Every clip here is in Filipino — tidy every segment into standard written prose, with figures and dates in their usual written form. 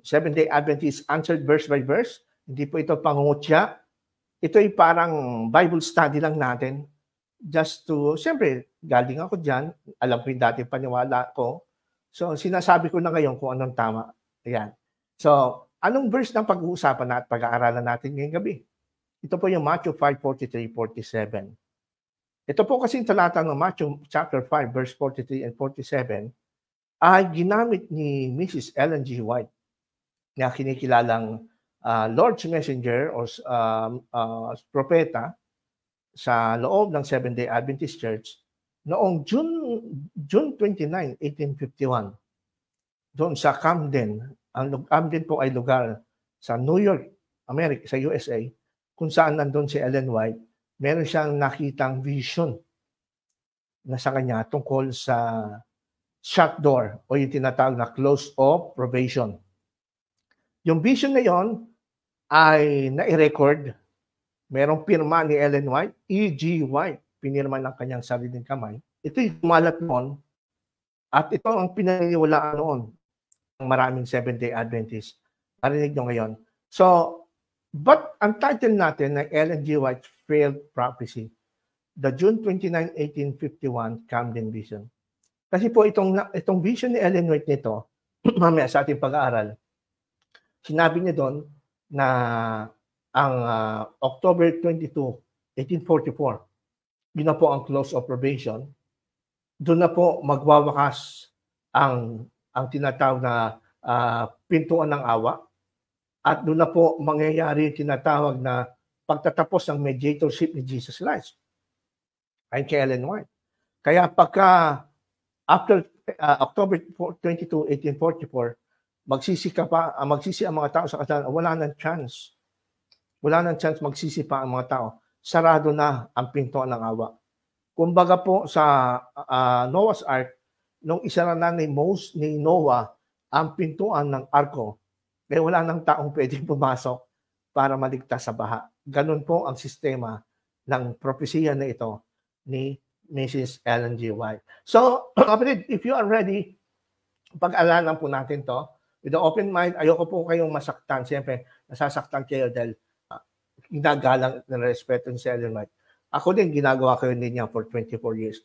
Seventh-day Adventist answered verse by verse. Hindi po ito pangungutya. Ito ay parang Bible study lang natin. Just to, siyempre, galing ako dyan. Alam ko yung dati paniwala ko. So, sinasabi ko na ngayon kung anong tama. Ayan. So, anong verse ng pag-uusapan at pag-aaralan natin ngayong gabi? Ito po yung Matthew 5:43-47. Ito po kasing talata ng Matthew chapter 5, verse 43 and 47 ay ginamit ni Mrs. Ellen G. White na kinikilalang Lord's Messenger o propeta sa loob ng Seventh-day Adventist Church noong June 29, 1851. Doon sa Camden. Ang Camden po ay lugar sa New York, America, sa USA, kung saan nandun si Ellen White. Meron siyang nakitang vision na sa kanya tungkol sa shut door o yung tinatawag na close of probation. Yung vision na yon ay nai-record. Merong pirma ni Ellen White, E.G. White, pinirma ng kanyang sariling kamay. Ito yung kumalat noon at ito ang pinaniniwalaan noon ng maraming Seventh-day Adventist. Parinig nyo ngayon. So, but ang title natin ng Ellen G. White's Failed Prophecy, the June 29, 1851 Camden Vision. Kasi po itong vision ni Ellen White nito, mamaya sa ating pag-aaral, sinabi niya doon na ang October 22, 1844, yun na po ang close of probation. Doon na po magwawakas ang tinatawag na pintuan ng awa. At doon na po mangyayari yung tinatawag na pagtatapos ng mediatorship ni Jesus Christ. Ayon kay Ellen White. Kaya pagka after October 22, 1844, magsisi ang mga tao sa kasalanan, wala nang chance. Wala nang chance magsisi pa ang mga tao. Sarado na ang pintuan ng awa. Kumbaga po sa Noah's Ark, nung isara na ni Noah ang pintuan ng arko, kaya wala nang taong pwedeng pumasok para maligtas sa baha. Ganun po ang sistema ng propesiya na ito ni Mrs. Ellen G. White. So, kapatid, if you are ready, pag-alalan po natin to with the open mind. Ayoko po kayong masaktan. Siyempre, nasasaktan kayo dahil ginagalang ng respeto ni Ellen White. Ako din, ginagawa ko yun niya for 24 years.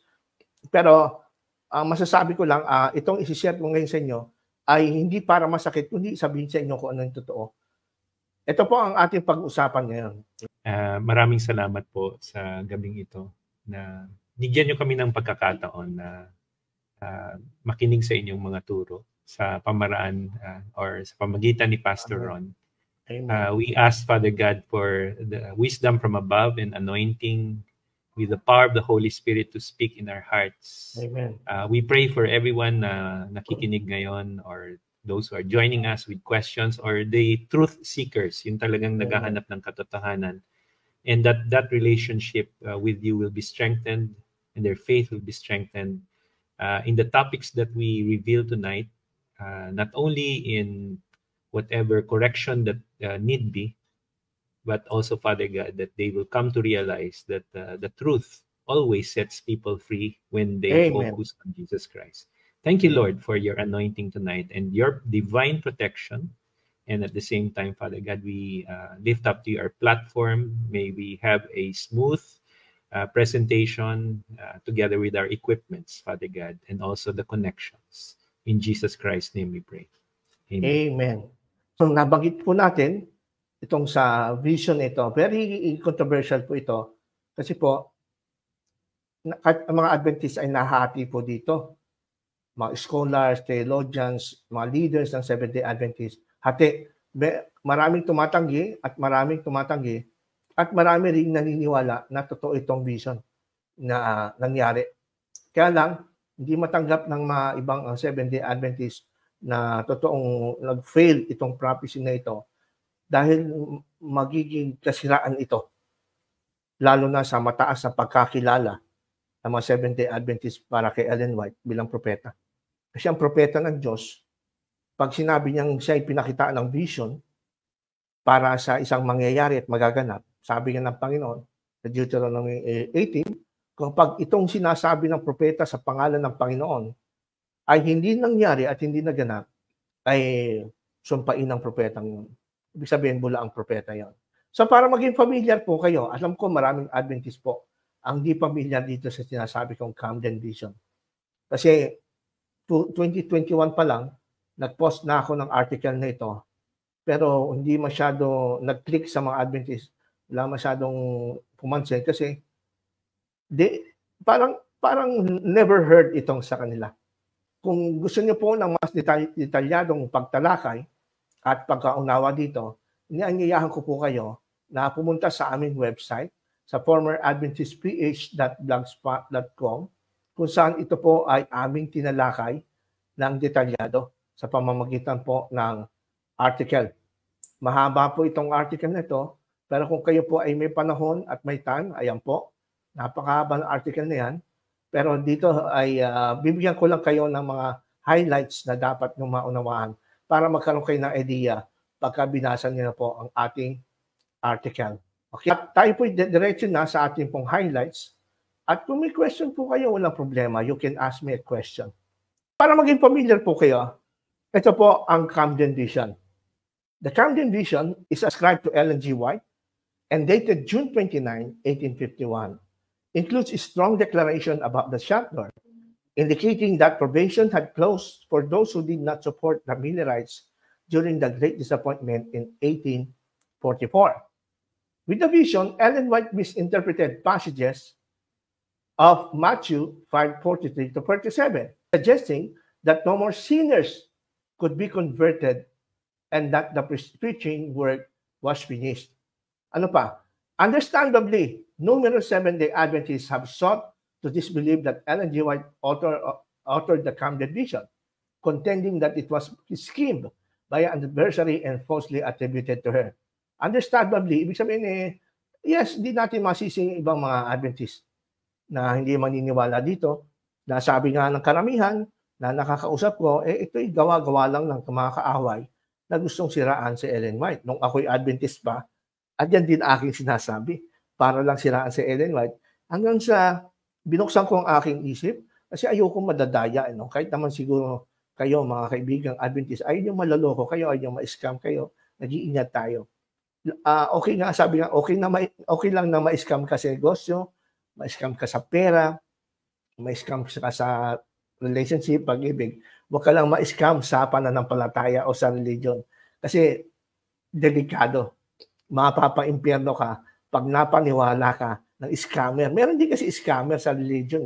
Pero, masasabi ko lang, itong isi-share ko ngayon sa inyo ay hindi para masakit, kundi sabihin sa inyo kung ano yung totoo. Ito po ang ating pag-usapan ngayon. Maraming salamat po sa gabing ito na bigyan nyo kami ng pagkakataon na makinig sa inyong mga turo sa pamaraan or sa pamagitan ni Pastor Ron. We ask, Father God, for the wisdom from above and anointing with the power of the Holy Spirit to speak in our hearts. Amen. We pray for everyone na nakikinig ngayon or those who are joining us with questions or the truth seekers, yung talagang naghahanap ng katotohanan. And that relationship with you will be strengthened and their faith will be strengthened in the topics that we reveal tonight, not only in whatever correction that need be, but also, Father God, that they will come to realize that the truth always sets people free when they focus on Jesus Christ. Thank you, Lord, for your anointing tonight and your divine protection. And at the same time, Father God, we lift up to your platform. May we have a smooth presentation together with our equipments, Father God, and also the connections. In Jesus Christ's name we pray. Amen. Amen. So nabanggit po natin itong sa vision ito. Very controversial po ito. Kasi po, ang mga Adventists ay nahati po dito. Mga scholars, theologians, mga leaders ng Seventh-day Adventist. Hati. Maraming tumatanggi at maraming tumatanggi at marami rin naniniwala na totoo itong vision na nangyari. Kaya lang, hindi matanggap ng mga ibang Seventh-day Adventist na totoong nag-fail itong prophecy na ito dahil magiging kasiraan ito. Lalo na sa mataas na pagkakilala ng mga Seventh-day Adventist para kay Ellen White bilang propeta. Kasi ang propeta ng Diyos, pag sinabi niyang siya ay pinakitaan ng vision para sa isang mangyayari at magaganap, sabi nga ng Panginoon sa Deuteronomy 18, kapag itong sinasabi ng propeta sa pangalan ng Panginoon ay hindi nangyari at hindi naganap, ay sumpain ng propetang yun. Ibig sabihin, bula ang propeta yon. So para maging familiar po kayo, alam ko maraming Adventist po ang di familiar dito sa sinasabi kong Camden Vision. Kasi 2021 pa lang, nag-post na ako ng article na ito, pero hindi masyado nag-click sa mga Adventist. Wala masyadong pumansin kasi parang never heard itong sa kanila. Kung gusto niyo po ng mas detalyadong pagtalakay at pagkaunawa dito, inianyayahan ko po kayo na pumunta sa aming website sa formeradventistph.blogspot.com kung saan ito po ay aming tinalakay ng detalyado sa pamamagitan po ng article. Mahaba po itong article na ito, pero kung kayo po ay may panahon at may time, ayan po, napakahaba ng article na yan. Pero dito ay bibigyan ko lang kayo ng mga highlights na dapat nyo maunawaan para magkaroon kayo ng idea pagka binasa niyo na po ang ating article. Okay? At tayo po diretso na sa ating pong highlights. At kung may question po kayo, walang problema. You can ask me a question. Para maging familiar po kayo, ito po ang Camden Vision. The Camden Vision is ascribed to Ellen G. White and dated June 29, 1851. Includes a strong declaration about the shop door, indicating that probation had closed for those who did not support the Millerites during the Great Disappointment in 1844. With the vision, Ellen White misinterpreted passages of Matthew 5:43 to 47, suggesting that no more sinners could be converted and that the preaching work was finished. Ano pa? Understandably, numerous Seventh-day Adventists have sought to disbelieve that Ellen G. White authored the Camden Vision, contending that it was schemed by an adversary and falsely attributed to her. Understandably, ibig sabihin yes, hindi natin masising ibang mga Adventists na hindi maniniwala dito, na sabi nga ng karamihan na nakakausap ko, ito'y gawa-gawa lang ng mga kaaway na gustong siraan si Ellen White. Nung ako'y Adventist pa, at yan din aking sinasabi, para lang siraan si Ellen White, hanggang sa binuksan ko ang aking isip, kasi ayoko madadaya. Kahit naman siguro kayo, mga kaibigang Adventist, ayaw nyo malaloko kayo, ayaw nyo ma-scam kayo, nag-iingat tayo. Okay nga, sabi nga, okay lang na ma-scam ka sa negosyo, ma-scam ka sa pera, ma-scam ka sa relationship, pag-ibig. Huwag ka lang ma-scam sa pananampalataya o sa religion. Kasi delikado. Mapapa-impyerno ka pag napaniwala ka ng scammer. Meron din kasi scammer sa religion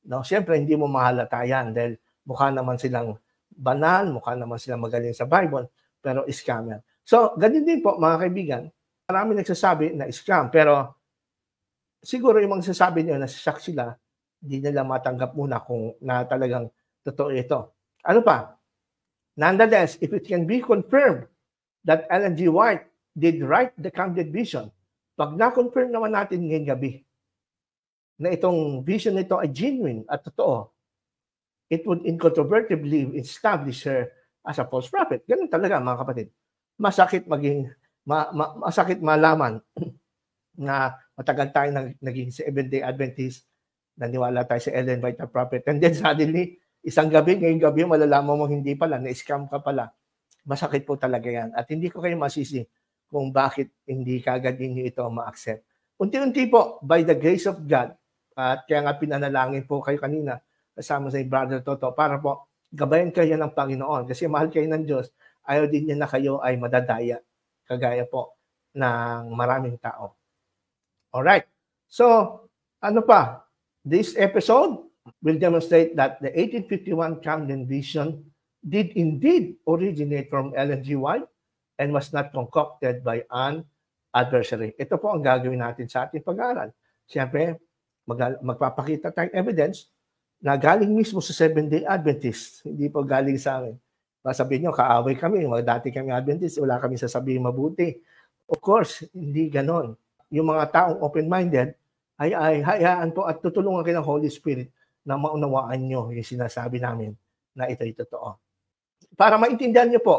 No? Siyempre, hindi mo mahalata yan dahil mukha naman silang banal, mukha naman silang magaling sa Bible, pero scammer. So, ganyan din po, mga kaibigan. Marami nagsasabi na scam, pero siguro yung mga sasabi niyo na shock sila, hindi nila matanggap muna kung na talagang totoo ito. Ano pa? Nonetheless, if it can be confirmed that Ellen G. White did write the Camden Vision, pag na-confirm naman natin ngayong gabi na itong vision nito ay genuine at totoo, it would incontrovertibly establish her as a false prophet. Ganun talaga, mga kapatid. Masakit masakit malaman na matagal tayo naging Seventh-day Adventist, naniwala tayo sa Ellen White na prophet. And then suddenly, isang gabi, ngayong gabi, malalaman mo hindi pala, na-scam ka pala. Masakit po talaga yan. At hindi ko kayo masisi kung bakit hindi kagad ninyo ito ma-accept. Unti-unti po, by the grace of God, at kaya nga pinanalangin po kayo kanina, kasama sa Brother Toto, para po gabayan kayo ng Panginoon. Kasi mahal kayo ng Diyos, ayaw din niya na kayo ay madadaya, kagaya po ng maraming tao. Alright. So, ano pa? This episode will demonstrate that the 1851 Camden Vision did indeed originate from Ellen G. White and was not concocted by an adversary. Ito po ang gagawin natin sa ating pag-aaral. Siyempre, magpapakita tayong evidence na galing mismo sa Seventh-day Adventist. Hindi po galing sa amin. Sabihin nyo, kaaway kami, dati kami Adventist, wala kami sasabihin mabuti. Of course, hindi ganon. Yung mga taong open-minded, ay hayaan po at tutulungan kayo ng Holy Spirit na maunawaan nyo yung sinasabi namin na ito'y totoo. Para maintindihan nyo po,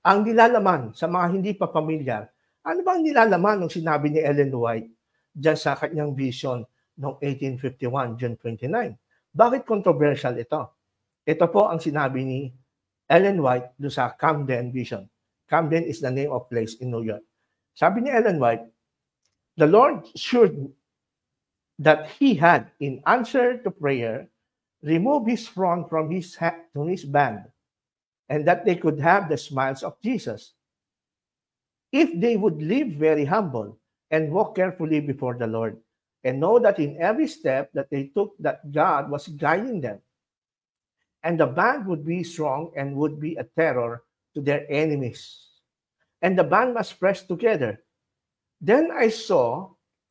ang nilalaman sa mga hindi pa pamilyar, ano ba ang nilalaman ng sinabi ni Ellen White dyan sa kanyang vision noong 1851, June 29? Bakit controversial ito? Ito po ang sinabi ni Ellen White doon sa Camden Vision. Camden is the name of place in New York. Sabi ni Ellen White, the Lord assured that he had, in answer to prayer, removed his frown from his band, and that they could have the smiles of Jesus if they would live very humble and walk carefully before the Lord, and know that in every step that they took that God was guiding them. And the band would be strong and would be a terror to their enemies. And the band must press together. Then I saw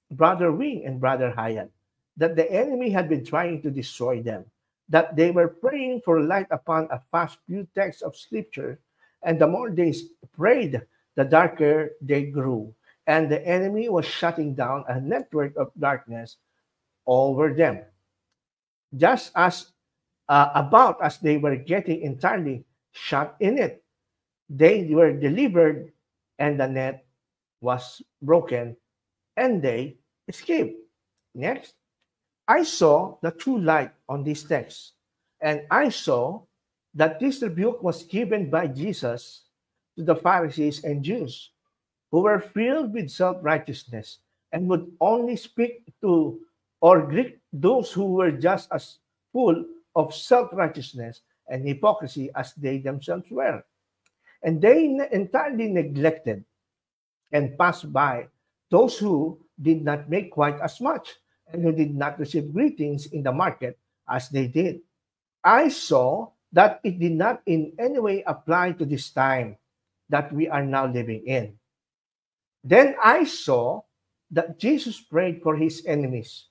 Brother Wing and Brother Hyatt, that the enemy had been trying to destroy them, that they were praying for light upon a fast few texts of Scripture, and the more they prayed, the darker they grew, and the enemy was shutting down a network of darkness over them. Just as about as they were getting entirely shut in it, they were delivered, and the net was broken, and they escaped. Next, I saw the true light on these texts, and I saw that this rebuke was given by Jesus to the Pharisees and Jews, who were filled with self-righteousness and would only speak to or greet those who were just as full of self-righteousness and hypocrisy as they themselves were. And they entirely neglected and passed by those who did not make quite as much and who did not receive greetings in the market as they did. I saw that it did not in any way apply to this time that we are now living in. Then I saw that Jesus prayed for his enemies,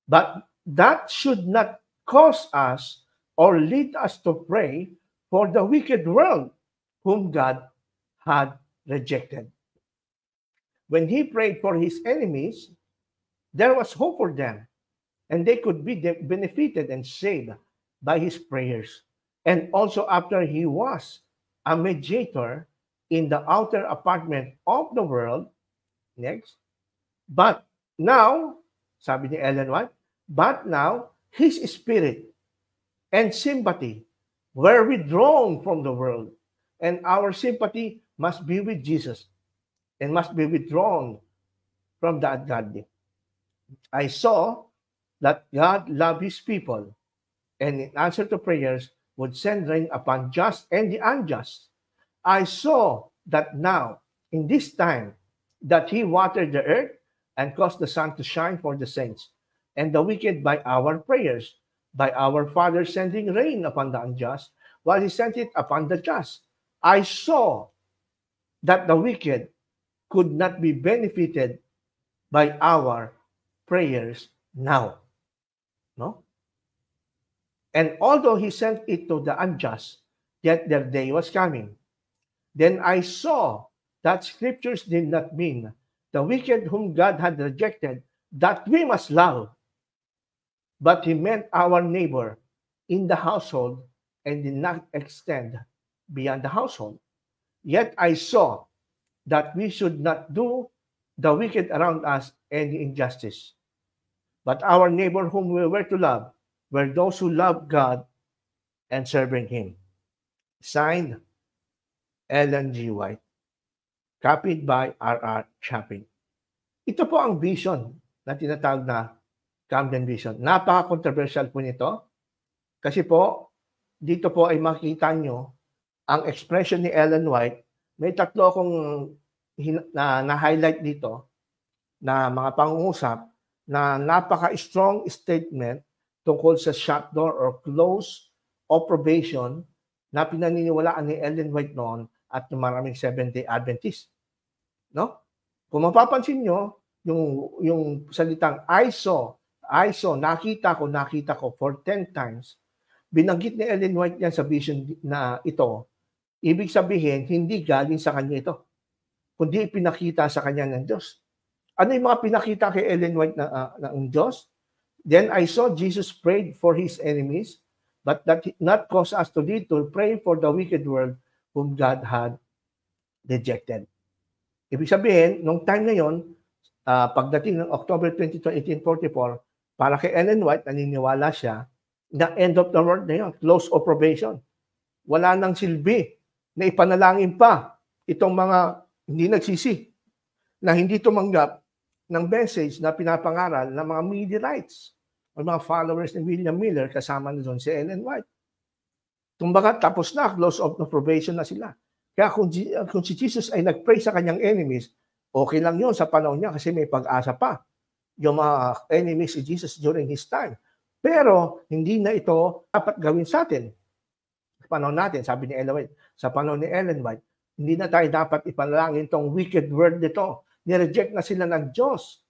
but that should not cause us or lead us to pray for the wicked world whom God had rejected. When he prayed for his enemies, there was hope for them, and they could be benefited and saved by his prayers. And also after he was a mediator in the outer apartment of the world. Next. But now, sabi ni Ellen White, but now his spirit and sympathy were withdrawn from the world, and our sympathy must be with Jesus and must be withdrawn from the ungodly. I saw that God loved his people, and in answer to prayers would send rain upon just and the unjust. I saw that now, in this time, that he watered the earth and caused the sun to shine for the saints, and the wicked by our prayers, by our Father sending rain upon the unjust, while he sent it upon the just. I saw that the wicked could not be benefited by our prayers now. No? And although he sent it to the unjust, yet their day was coming. Then I saw that scriptures did not mean the wicked whom God had rejected that we must love, but he meant our neighbor in the household and did not extend beyond the household. Yet I saw that we should not do the wicked around us any injustice, but our neighbor whom we were to love were those who love God and serving him. Signed, Ellen G. White. Copied by R.R. Chapin. Ito po ang vision na tinatawag na Camden Vision. Napaka-controversial po nito kasi po, dito po ay makikita nyo ang expression ni Ellen White. May tatlo akong na-highlight dito na mga pangungusap na napaka-strong statement tungkol sa shut door or close of probation na pinaniniwalaan ni Ellen White noon at ng maraming Seventh-day Adventist. No? Kung mapapansin nyo, yung salitang I saw, nakita ko for 10 times, binanggit ni Ellen White yan sa vision na ito, ibig sabihin, hindi galing sa kanya ito, kundi pinakita sa kanya ng Diyos. Ano yung mga pinakita kay Ellen White ng Diyos? Then I saw Jesus prayed for his enemies, but that not cause us to need to pray for the wicked world whom God had rejected. Ibig sabihin, nung time na yon, pagdating ng October 22, 1844, para kay Ellen White, naniniwala siya na end of the world na yun, close of probation. Wala nang silbi na ipanalangin pa itong mga hindi nagsisi, na hindi tumanggap ng message na pinapangaral ng mga Millerites o mga followers ni William Miller, kasama na doon si Ellen White. Kumbaga, tapos na, close of the probation na sila. Kaya kung si Jesus ay nag-pray sa kanyang enemies, okay lang yun sa panahon niya kasi may pag-asa pa yung mga enemies si Jesus during his time. Pero hindi na ito dapat gawin sa atin. Sa panahon natin, sabi ni Ellen White, sa panahon ni Ellen White, hindi na tayo dapat ipanalangin itong wicked word nito. Nireject na sila ng Diyos.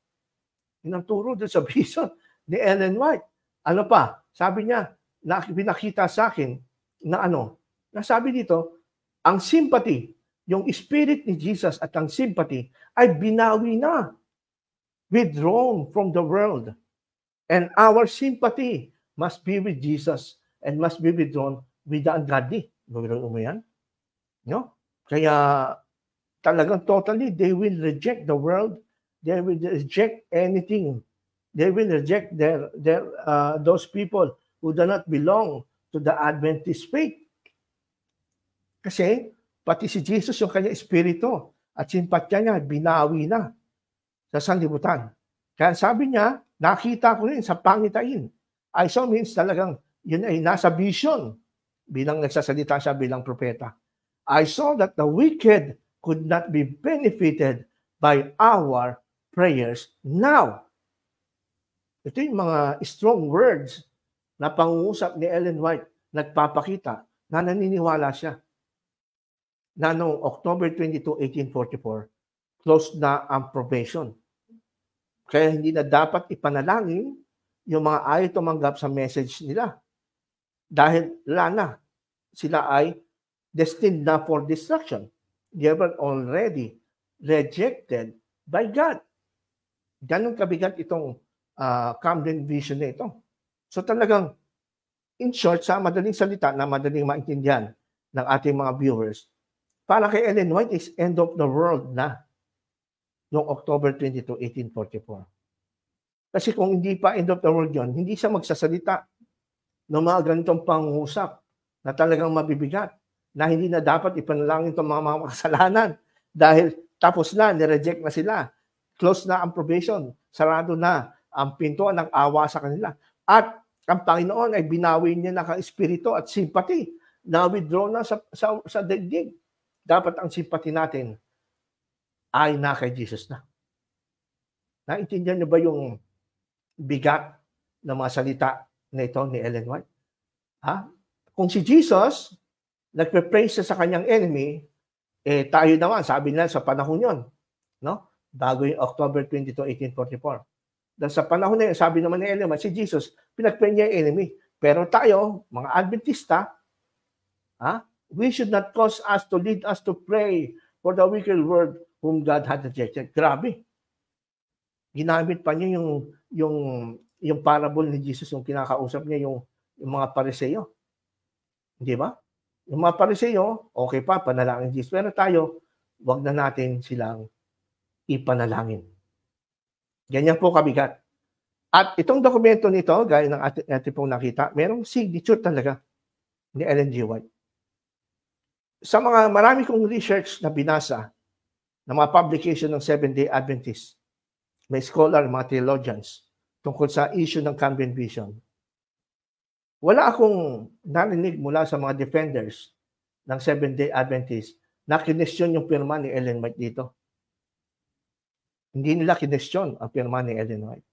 Yun ang turo doon sa vision ni Ellen White. Ano pa? Sabi niya, pinakita sa akin na nasabi dito, ang sympathy, yung spirit ni Jesus at ang sympathy ay binawi na. Withdrawn from the world. And our sympathy must be with Jesus and must be withdrawn with the ungodly. Gawin mo yan? No? Kaya talagang totally, they will reject the world. They will reject anything. They will reject those people who do not belong to the Adventist faith. Kasi pati si Jesus, yung kanya espiritu at simpatya niya, binawi na sa sanlibutan. Kaya sabi niya, nakita ko rin sa pangitain. I saw means talagang yun ay nasa vision bilang nagsasalita siya bilang propeta. I saw that the wicked could not be benefited by our prayers now. Ito yung mga strong words na pangungusap ni Ellen White, nagpapakita na naniniwala siya na noong October 22, 1844, closed na ang probation. Kaya hindi na dapat ipanalangin yung mga ayaw tumanggap sa message nila. Dahil lana, sila ay destined na for destruction. They were already rejected by God. Ganun kabigat itong Camden vision na ito. So talagang, in short, sa madaling salita na madaling maintindihan ng ating mga viewers, para kay Ellen White is end of the world na noong October 22, 1844. Kasi kung hindi pa end of the world yon, hindi siya magsasalita ng mga ganitong pangusap na talagang mabibigat, na hindi na dapat ipanalangin itong mga kasalanan dahil tapos na, nireject na sila, close na ang probation, sarado na ang pintuan ng awa sa kanila. At ang Panginoon ay binawi niya ng espiritu at sympathy na withdraw na sa daigdig. Dapat ang sympathy natin ay na kay Jesus na. Naintindihan niyo ba yung bigat ng mga salita na ito ni Ellen White? Kung si Jesus, nagpe-pray siya sa kanyang enemy, tayo naman, sabi nila sa panahon yon, no? Bago yung October 22, 1844. Dahil sa panahon na yun, sabi naman ni Ellen White, si Jesus, pinag-pray niya yung enemy. Pero tayo, mga Adventista, we should not cause us to lead us to pray for the wicked world whom God had rejected. Grabe. Ginamit pa niya yung parable ni Jesus, yung kinakausap niya yung mga Pariseo. Di ba? Yung mga Pariseo, okay pa, panalangin Jesus. Pero tayo, wag na natin silang ipanalangin. Ganyan po kabigat. At itong dokumento nito, gaya ng ating pong nakita, merong signature talaga ni Ellen G. White. Sa mga marami kong research na binasa ng mga publication ng Seventh-day Adventist, may scholar, mga theologians, tungkol sa issue ng Camden Vision, wala akong narinig mula sa mga defenders ng Seventh-day Adventist na kinestyon yung pirma ni Ellen White dito. Hindi nila kinestyon ang pirma ni Ellen White.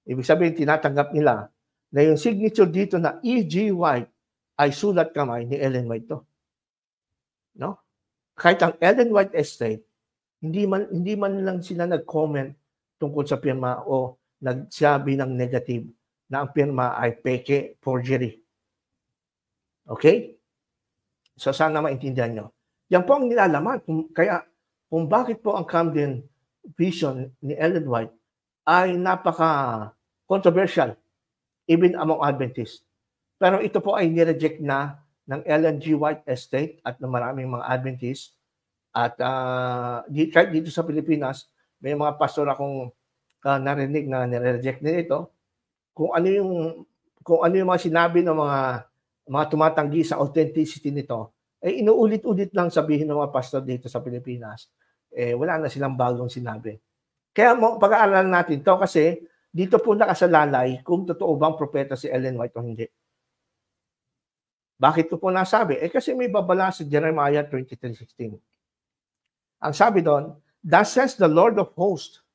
Ibig sabihin, tinatanggap nila na yung signature dito na E.G. White ay sulat kamay ni Ellen White to. No? Kahit ang Ellen White estate, hindi man lang sila nag-comment tungkol sa pirma o nagsabi ng negative na ang pirma ay peke, forgery. Okay? So sana maintindihan nyo. Yan po ang nilalaman. Kaya kung bakit po ang Camden Vision ni Ellen White ay napaka-controversial even among Adventists. Pero ito po ay nireject na ng Ellen G. White Estate at ng maraming mga Adventists. At kahit dito sa Pilipinas, may mga pastor akong narinig na nireject nito. Kung ano yung mga sinabi ng mga tumatanggi sa authenticity nito, Inuulit-ulit lang sabihin ng mga pastor dito sa Pilipinas, wala na silang bagong sinabi. Kaya pag-aaralan natin to kasi dito po nakasalalay kung totoo bang propeta si Ellen White o hindi. Bakit ko po nasabi? Kasi may babala sa Jeremiah 23:16. Ang sabi doon, "Thus says the Lord of hosts,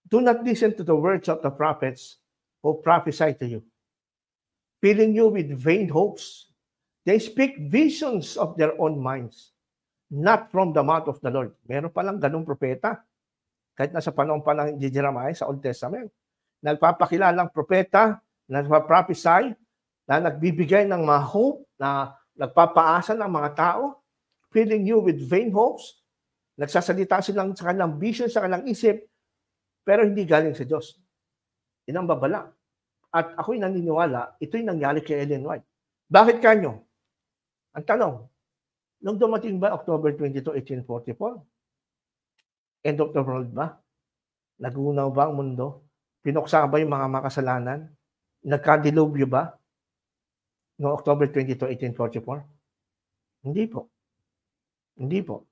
do not listen to the words of the prophets who prophesy to you, filling you with vain hopes. They speak visions of their own minds, not from the mouth of the Lord." Meron palang ganung propeta. Kahit nasa panahon pa ng Jeremiah sa Old Testament. Nagpapakilalang propeta, nagpaprophesy, na nagbibigay ng mga hope, na nagpapaasa ng mga tao, filling you with vain hopes. Nagsasalita silang sa kanilang vision, sa kanilang isip, pero hindi galing sa Diyos. Yun ang babala. At ako'y naniniwala, ito'y nangyari kay Ellen White. Bakit kanyo? Ang tanong, nung dumating ba October 22, 1844? End of the world ba? Nagunaw ba ang mundo? Pinuksa ba yung mga makasalanan? Nagkadilubyo ba? No October 22, 1844? Hindi po. Hindi po.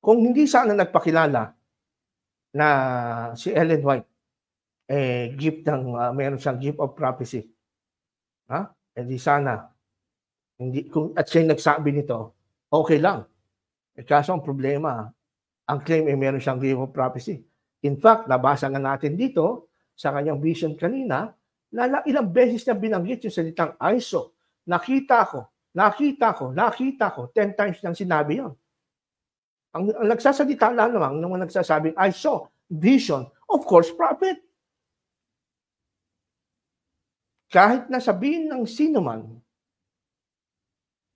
Kung hindi sana nagpakilala na si Ellen White, gift ng, meron siyang gift of prophecy. Hindi sana. Hindi, at siya nagsabi nito, okay lang. Kaso ang problema, ang claim meron siyang gift of prophecy. In fact, nabasa nga natin dito sa kanyang vision kanina, na ilang beses na binanggit yung salitang I saw. Nakita ko. 10 times nang sinabi yon. Ang nagsasalita lang naman, nung nagsasabing I saw, vision, of course, prophet. Kahit na sabihin ng sino man,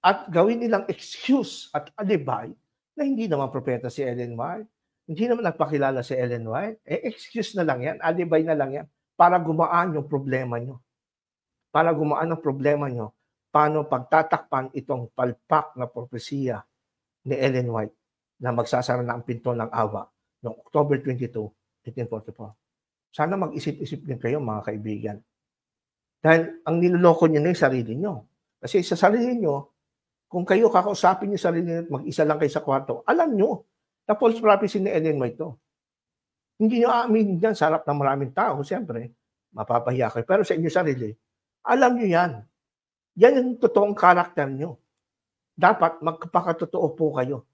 at gawin nilang excuse at alibay, na hindi naman propeta si Ellen White, hindi naman nagpakilala si Ellen White, excuse na lang yan, alibay na lang yan, para gumaan yung problema nyo. Para gumaan ang problema nyo, paano pagtatakpan itong palpak na propesiya ni Ellen White na magsasara na ang pinto ng awa noong October 22, 1844. Sana mag-isip-isip din kayo, mga kaibigan. Dahil ang niloloko nyo na yung sarili nyo. Kasi sa sarili nyo, kung kayo kakausapin yung sarili nyo at mag-isa lang kayo sa kwarto, alam nyo na false prophecy ni Ellen White to. Hindi nyo aamin dyan sa harap ng maraming tao, siyempre, mapapahiya kayo. Pero sa inyo sarili, alam nyo yan. Yan yung totoong karakter nyo. Dapat magpakatotoo po kayo.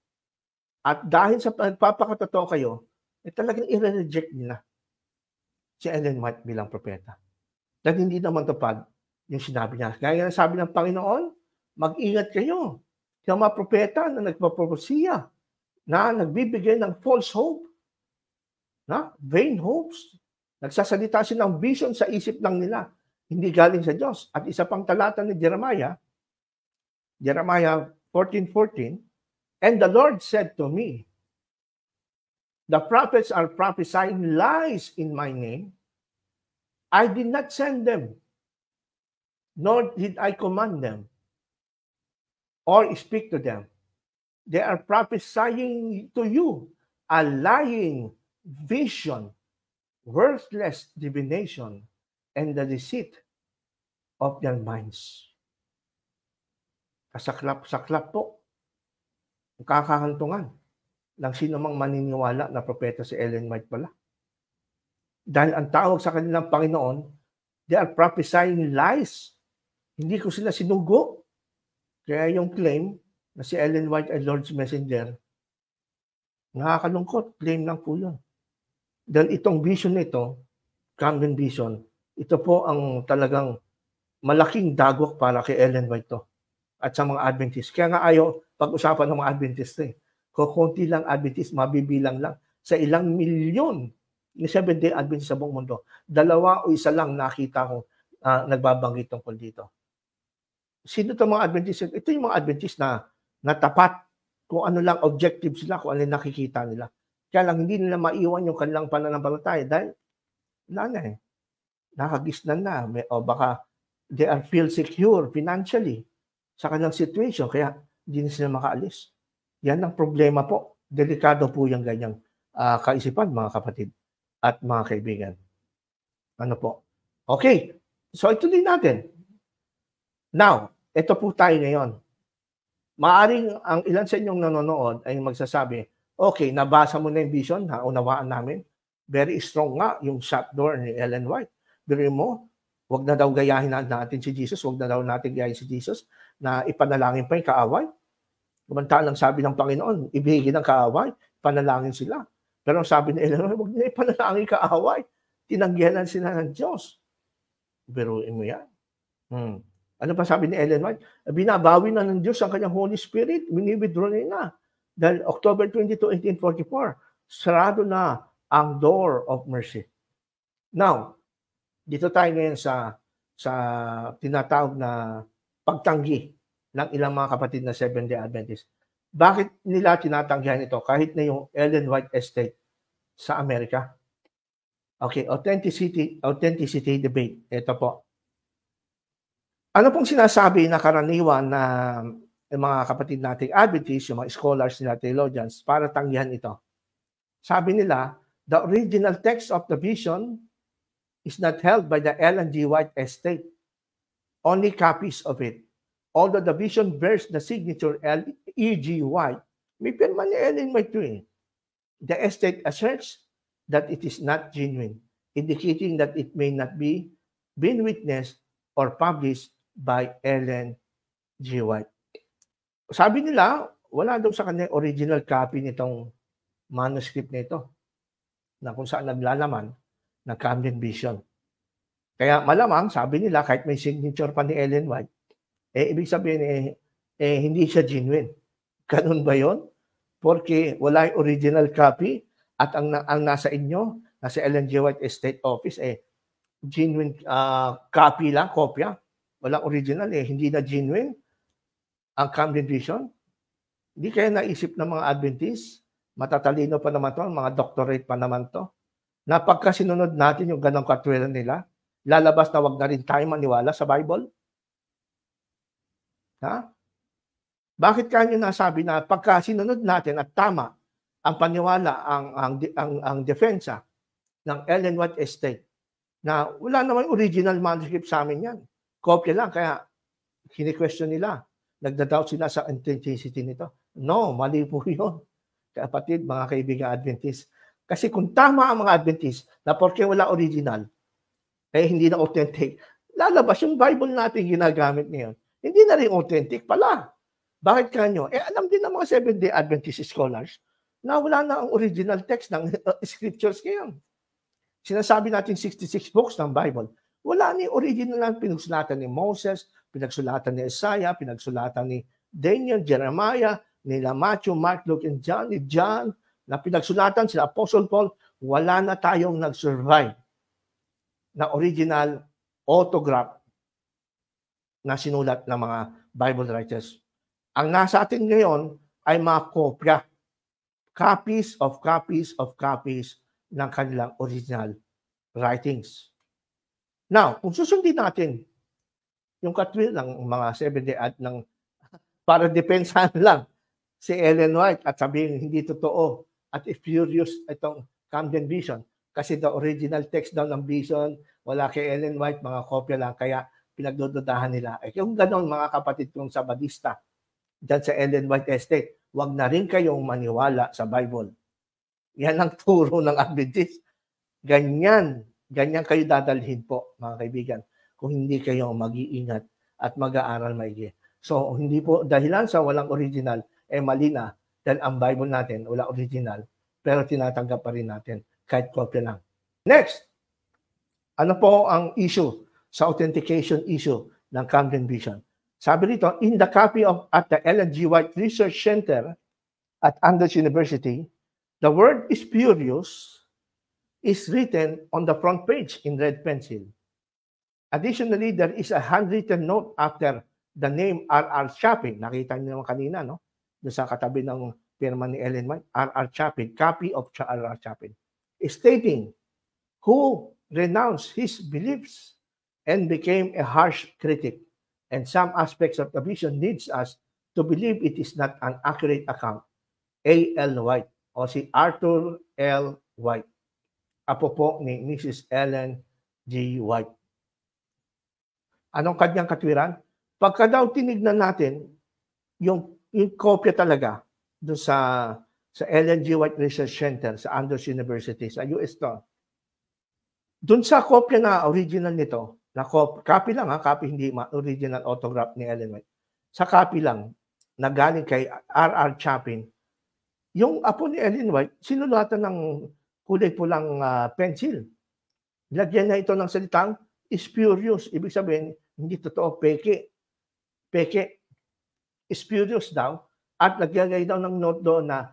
At dahil sa pagpapakatotoo kayo, talagang i-reject nila si Ellen White bilang propeta. Dahil hindi naman tupad yung sinabi niya. Gaya ng sabi ng Panginoon, mag-ingat kayo sa mga propeta na nagpapropesiya, na nagbibigay ng false hope, na vain hopes. Nagsasalita sila ng vision sa isip lang nila, hindi galing sa Diyos. At isa pang talata ni Jeremiah 14:14, "And the Lord said to me, the prophets are prophesying lies in my name. I did not send them, nor did I command them, or speak to them. They are prophesying to you a lying vision, worthless divination, and the deceit of their minds." Kasaklap-saklap po. Kakahantungan ng sino mang maniniwala na propeta si Ellen White pala. Dahil ang tawag sa kanilang Panginoon, they are prophesying lies. Hindi ko sila sinugo. Kaya yung claim na si Ellen White ay Lord's Messenger, nakakalungkot. Claim lang po yun. Dahil itong vision nito, Camden Vision, ito po ang talagang malaking dagok para kay Ellen White to. At sa mga Adventist. Kaya nga ayaw pag-usapan ng mga Adventist Kukunti lang Adventist, mabibilang lang sa ilang milyon ni Seventh-day Adventist sa buong mundo. 2 o 1 lang nakita ko nagbabanggit tungkol dito. Sino itong mga Adventist? Ito yung mga Adventist na tapat kung ano lang objective sila, kung ano yung nakikita nila. Kaya lang hindi nila maiwan yung kanilang pananampalataya dahil nakagisnan na. O baka they are feel secure financially sa kanilang situation, kaya hindi na sila makaalis. Yan ang problema po. Delikado po yung ganyang kaisipan, mga kapatid at mga kaibigan. Ano po? Okay. So ituloy natin. Now, ito po tayo ngayon. Maaring ang ilan sa inyong nanonood ay magsasabi, okay, nabasa mo na yung vision, naunawaan namin. Very strong nga yung shut door ni Ellen White. Pero mo, wag na daw gayahin natin si Jesus, wag na daw natin gayahin si Jesus na ipanalangin pa yung kaaway. Samantalang sabi ng Panginoon, ibigin ng kaaway, panalangin sila. Pero sabi ni Ellen White, wag na ipanalangin kaaway. Tinanggihan sila ng Diyos. Biruin mo yan. Ano pa sabi ni Ellen White? Binabawi na ng Diyos ang kanyang Holy Spirit. Withdraw na. Dahil October 22, 1844, sarado na ang door of mercy. Now, dito tayo ngayon sa tinatawag na pagtanggi ng ilang mga kapatid na Seventh-day Adventist. Bakit nila tinatanggihan ito kahit na yung Ellen White Estate sa Amerika? Okay, authenticity debate. Ito po. Ano pong sinasabi na karaniwan na yung mga kapatid nating Adventists, yung mga scholars nila, theologians, para tanggihan ito? Sabi nila, the original text of the vision is not held by the Ellen G. White Estate. Only copies of it. Although the vision bears the signature E.G. White, may pirma ni Ellen White ito. The estate asserts that it is not genuine, indicating that it may not be been witnessed or published by Ellen G. White. Sabi nila, wala daw sa kanya original copy nitong manuscript nito na kung saan naglalaman ng Camden Vision. Kaya malamang, sabi nila, kahit may signature pa ni Ellen White, ibig sabihin, hindi siya genuine. Ganun ba yun? Porque wala yung original copy at ang nasa inyo, nasa Ellen G. White Estate Office, genuine copy lang, kopya. Walang original, hindi na genuine ang Camden Vision. Hindi kaya naisip ng mga Adventists, matatalino pa naman to, mga doctorate pa naman to, na pagka sinunod natin yung ganang katwiran nila, lalabas na wag na rin tayo maniwala sa Bible? Ha? Bakit kanyo nasabi na pagka sinunod natin at tama ang paniwala, ang defensa ng Ellen White Estate, na wala naman original manuscript sa amin yan. Kopya lang, kaya kini-question nila. Nagda-doubt sila sa authenticity nito. No, mali po yun. Kapatid, mga kaibigan Adventist. Kasi kung tama ang mga Adventist na porque wala original, hindi na authentic, lalabas yung Bible natin ginagamit ngayon. Hindi na rin authentic pala. Bakit kanyo? Alam din ng mga Seventh-day Adventist scholars na wala na ang original text ng scriptures ngayon. Sinasabi natin 66 books ng Bible. Wala ni original na pinagsulatan ni Moses, pinagsulatan ni Isaiah, pinagsulatan ni Daniel, Jeremiah, nila Matthew, Mark, Luke, and John, ni John, na pinagsulatan sila Apostle Paul. Wala na tayong nag-survive na original autograph na sinulat ng mga Bible writers. Ang nasa atin ngayon ay mga kopya, copies of ng kanilang original writings. Now, kung susundin natin yung katwil ng mga Seventh-day para depensahan lang si Ellen White at sabihin hindi totoo at furious itong Camden Vision kasi the original text daw ng Vision wala kay Ellen White, mga kopya lang, kaya pinagdududahan nila. Kung ganoon, mga kapatid kong Sabadista dyan sa Ellen White Estate, wag na rin kayong maniwala sa Bible. Yan ang turo ng Adventist. Ganyan kayo dadalhin po, mga kaibigan, kung hindi kayo mag-iingat at mag-aaral maigi. So, hindi po dahilan sa walang original, mali na, dahil ang Bible natin, wala original, pero tinatanggap pa rin natin, kahit kopya lang. Next, ano po ang issue sa authentication issue ng Camden Vision? Sabi rito, in the copy at the Ellen G. White Research Center at Andrews University, the word spurious is written on the front page in red pencil. Additionally, there is a handwritten note after the name R.R. Chapin. Nakita niyo naman kanina, no? Doon sa katabi ng pirma ni Ellen White, R.R. Chapin, copy of R.R. Chapin, stating who renounced his beliefs and became a harsh critic. And some aspects of the vision needs us to believe it is not an accurate account. A.L. White o si Arthur L. White. Apo po ni Mrs. Ellen G. White. Anong kanyang katwiran? Pagka daw tinignan natin yung yung kopya talaga doon sa Ellen G. White Research Center sa Andrews University sa US to. Doon sa kopya na original nito, na copy lang copy, hindi original autograph ni Ellen White. Sa copy lang, na galing kay R.R. Chapin, yung apo ni Ellen White, sinulatan ng kulay pulang pencil. Lagyan na ito ng salitang spurious. Ibig sabihin, hindi totoo, peke. Peke. Spurious daw. At naglagay daw ng note doon na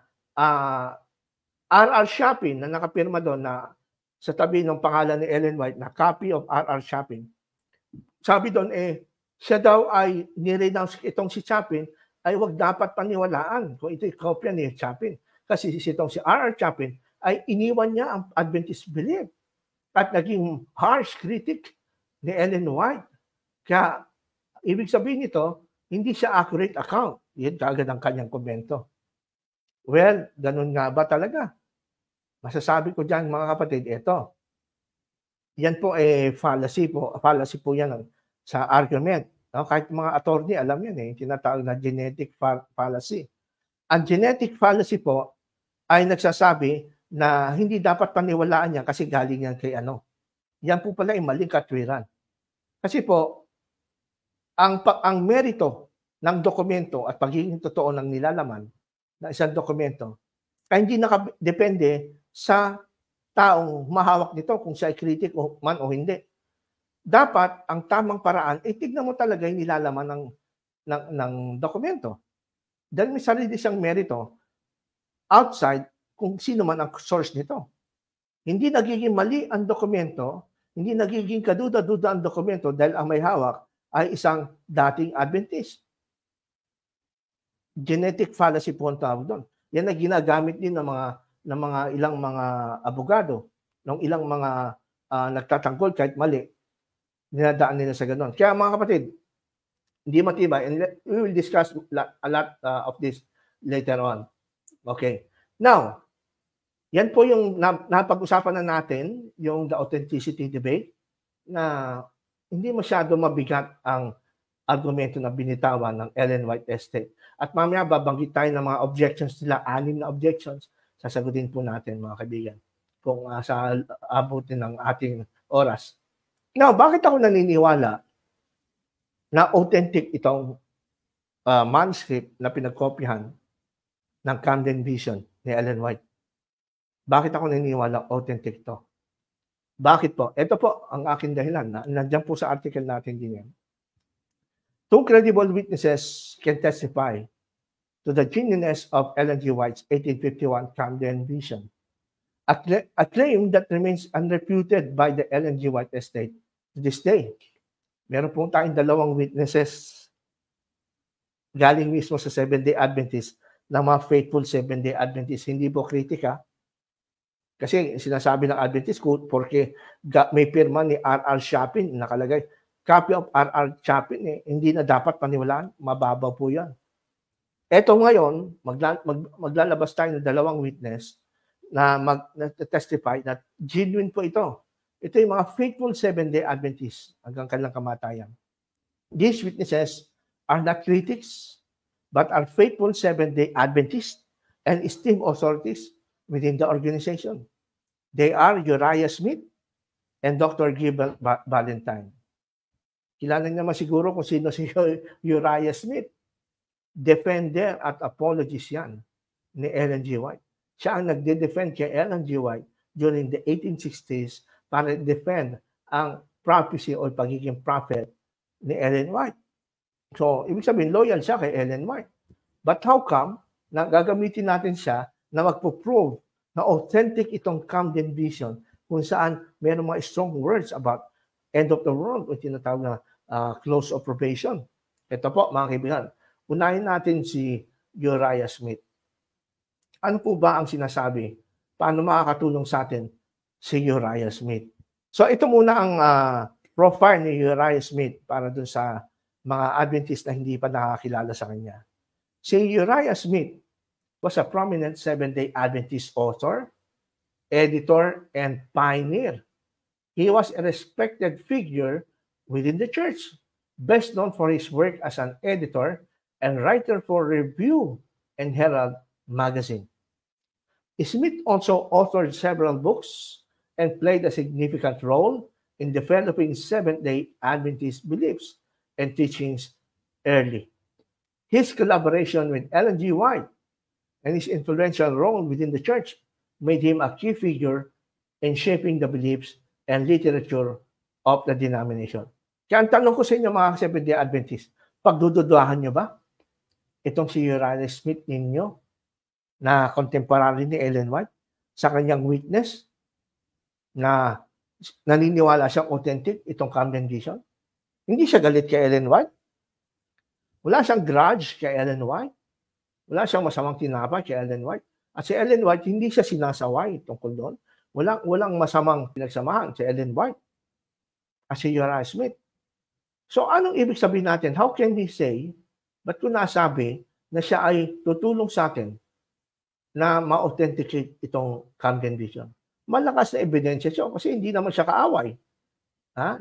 R.R. Chapin, na nakapirma doon na sa tabi ng pangalan ni Ellen White, na copy of R.R. Chapin. Sabi doon, siya daw ay nirenounce itong si Chapin, ay wag dapat paniwalaan kung ito'y kopya ni Chapin. Kasi itong si R.R. Chapin ay iniwan niya ang Adventist belief at naging harsh critic ni Ellen White. Kaya, ibig sabihin nito, hindi siya accurate account. Yan kagad ang kanyang komento. Well, ganun nga ba talaga? Masasabi ko dyan, mga kapatid, ito. Yan po fallacy po. Fallacy po yan sa argument. No? Kahit mga attorney, alam yan tinatawag na genetic fallacy. Ang genetic fallacy po ay nagsasabi na hindi dapat paniwalaan yan kasi galing yan kay ano. Yan po pala ay maling katwiran. Kasi po, ang merito ng dokumento at pagiging totoo ng nilalaman ng isang dokumento ay hindi nakadepende sa taong mahawak nito kung siya ay critic man o hindi. Dapat, ang tamang paraan, tignan mo talaga yung nilalaman ng dokumento. Dahil may sarili siyang merito outside kung sino man ang source nito. Hindi nagiging mali ang dokumento, hindi nagiging kaduda-duda ang dokumento dahil ang may hawak ay isang dating Adventist. Genetic fallacy po ang tawag doon. Yan ay ginagamit din ng mga ilang mga abogado, ng ilang mga nagtatanggol kahit mali. Dinadaan nila sa gano'n. Kaya mga kapatid, hindi matibay. And we will discuss a lot of this later on. Okay. Now, yan po yung napag-usapan na natin, yung the authenticity debate, na hindi masyado mabigat ang argumento na binitawan ng Ellen White Estate. At mamaya babanggit tayo ng mga objections nila, 6 na objections, sasagutin po natin mga kaibigan kung sa abutin ng ating oras. Now, bakit ako naniniwala na authentic itong manuscript na pinagkopyahan ng Camden Vision ni Ellen White? Bakit ako naniniwala authentic ito? Bakit po? Ito po ang aking dahilan. Nandiyan po sa article natin din yan. 2 credible witnesses can testify to the genuineness of Ellen G. White's 1851 Camden Vision. A claim that remains unrefuted by the Ellen G. White Estate to this day. Meron po tayong 2 witnesses galing mismo sa Seventh-day Adventist ng mga faithful Seventh-day Adventist. Hindi po kritika. Kasi sinasabi ng Adventist porque may pirma ni R.R. Chapin, nakalagay, copy of R.R. Chapin, hindi na dapat paniwalaan, mababaw po yan. Eto ngayon, maglalabas tayo ng 2 witness na mag-testify na genuine po ito. Ito yung mga faithful Seventh-day Adventists hanggang kanilang kamatayan. These witnesses are not critics, but are faithful Seventh-day Adventists and esteemed authorities within the organization. They are Uriah Smith and Dr. Gibbon Valentine. Kilala niyo naman siguro kung sino si Uriah Smith. Defender at apologist yan ni Ellen G. White. Siya ang nagde-defend kay Ellen G. White during the 1860s para defend ang prophecy o pagiging prophet ni Ellen White. So, ibig sabihin, loyal siya kay Ellen White. But how come na gagamitin natin siya na magpo-prove na authentic itong Camden Vision kung saan mayroong mga strong words about end of the world o tinatawag na close of probation. Ito po, mga kaibigan. Unahin natin si Uriah Smith. Ano po ba ang sinasabi? Paano makakatulong sa atin si Uriah Smith? So ito muna ang profile ni Uriah Smith para dun sa mga Adventist na hindi pa nakakilala sa kanya. Si Uriah Smith was a prominent Seventh-day Adventist author, editor, and pioneer. He was a respected figure within the church, best known for his work as an editor and writer for Review and Herald magazine. Smith also authored several books and played a significant role in developing Seventh-day Adventist beliefs and teachings early. His collaboration with Ellen G. White and his influential role within the church made him a key figure in shaping the beliefs and literature of the denomination. Kaya ang tanong ko sa inyo mga Seventh-day Adventist, pagdududahan nyo ba itong si Uriah Smith ninyo na contemporary ni Ellen White sa kanyang witness na naniniwala siyang authentic itong Camden Vision? Hindi siya galit kay Ellen White. Wala siyang grudge kay Ellen White. Wala siyang masamang tinapay kay Ellen White. At si Ellen White, hindi siya sinasaway tungkol doon. Walang masamang pinagsamahan si Ellen White at si Uriah Smith. So anong ibig sabihin natin? How can we say, ba't ko nasabi na siya ay tutulong sa atin na ma-authenticate itong Camden Vision? Malakas na ebidensya siya kasi hindi naman siya kaaway.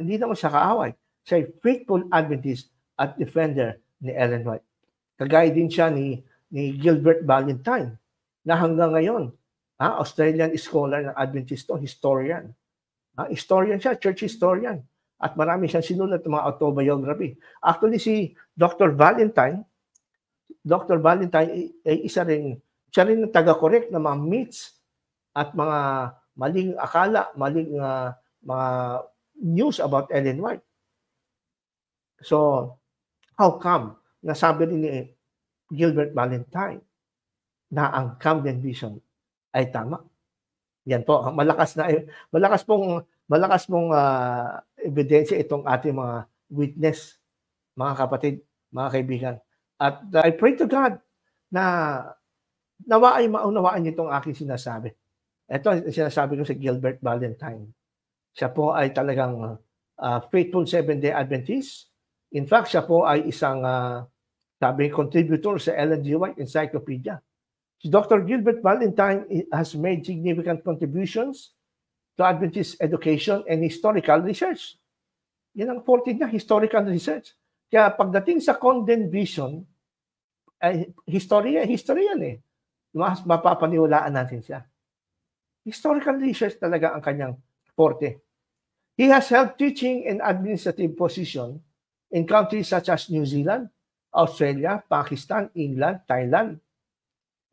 Hindi naman siya kaaway. Siya ay faithful Adventist at defender ni Ellen White. Kagaya din siya ni Gilbert Valentine na hanggang ngayon, Australian scholar ng Adventist, historian. Historian siya, church historian. At marami siyang sinulat ng mga autobiography. Actually, si Dr. Valentine ay siya rin ang taga-correct ng mga myths at mga maling akala, maling mga news about Ellen White. So, how come nasabi rin ni Gilbert Valentine na ang Camden Vision ay tama? Yan po, malakas pong ebidensya itong ating mga witness, mga kapatid, mga kaibigan. At I pray to God na nawa ay maunawaan niyo itong aking sinasabi. Ito sinasabi ko si Gilbert Valentine. Siya po ay talagang faithful Seventh-day Adventist. In fact, siya po ay isang contributor sa Ellen G. White Encyclopedia. Si Dr. Gilbert Valentine has made significant contributions to Adventist education and historical research. Yan ang forte niya, historical research. Kaya pagdating sa Camden Vision, ay historian eh. Mas mapapaniwalaan natin siya. Historical research talaga ang kanyang forte. He has held teaching and administrative position in countries such as New Zealand, Australia, Pakistan, England, Thailand,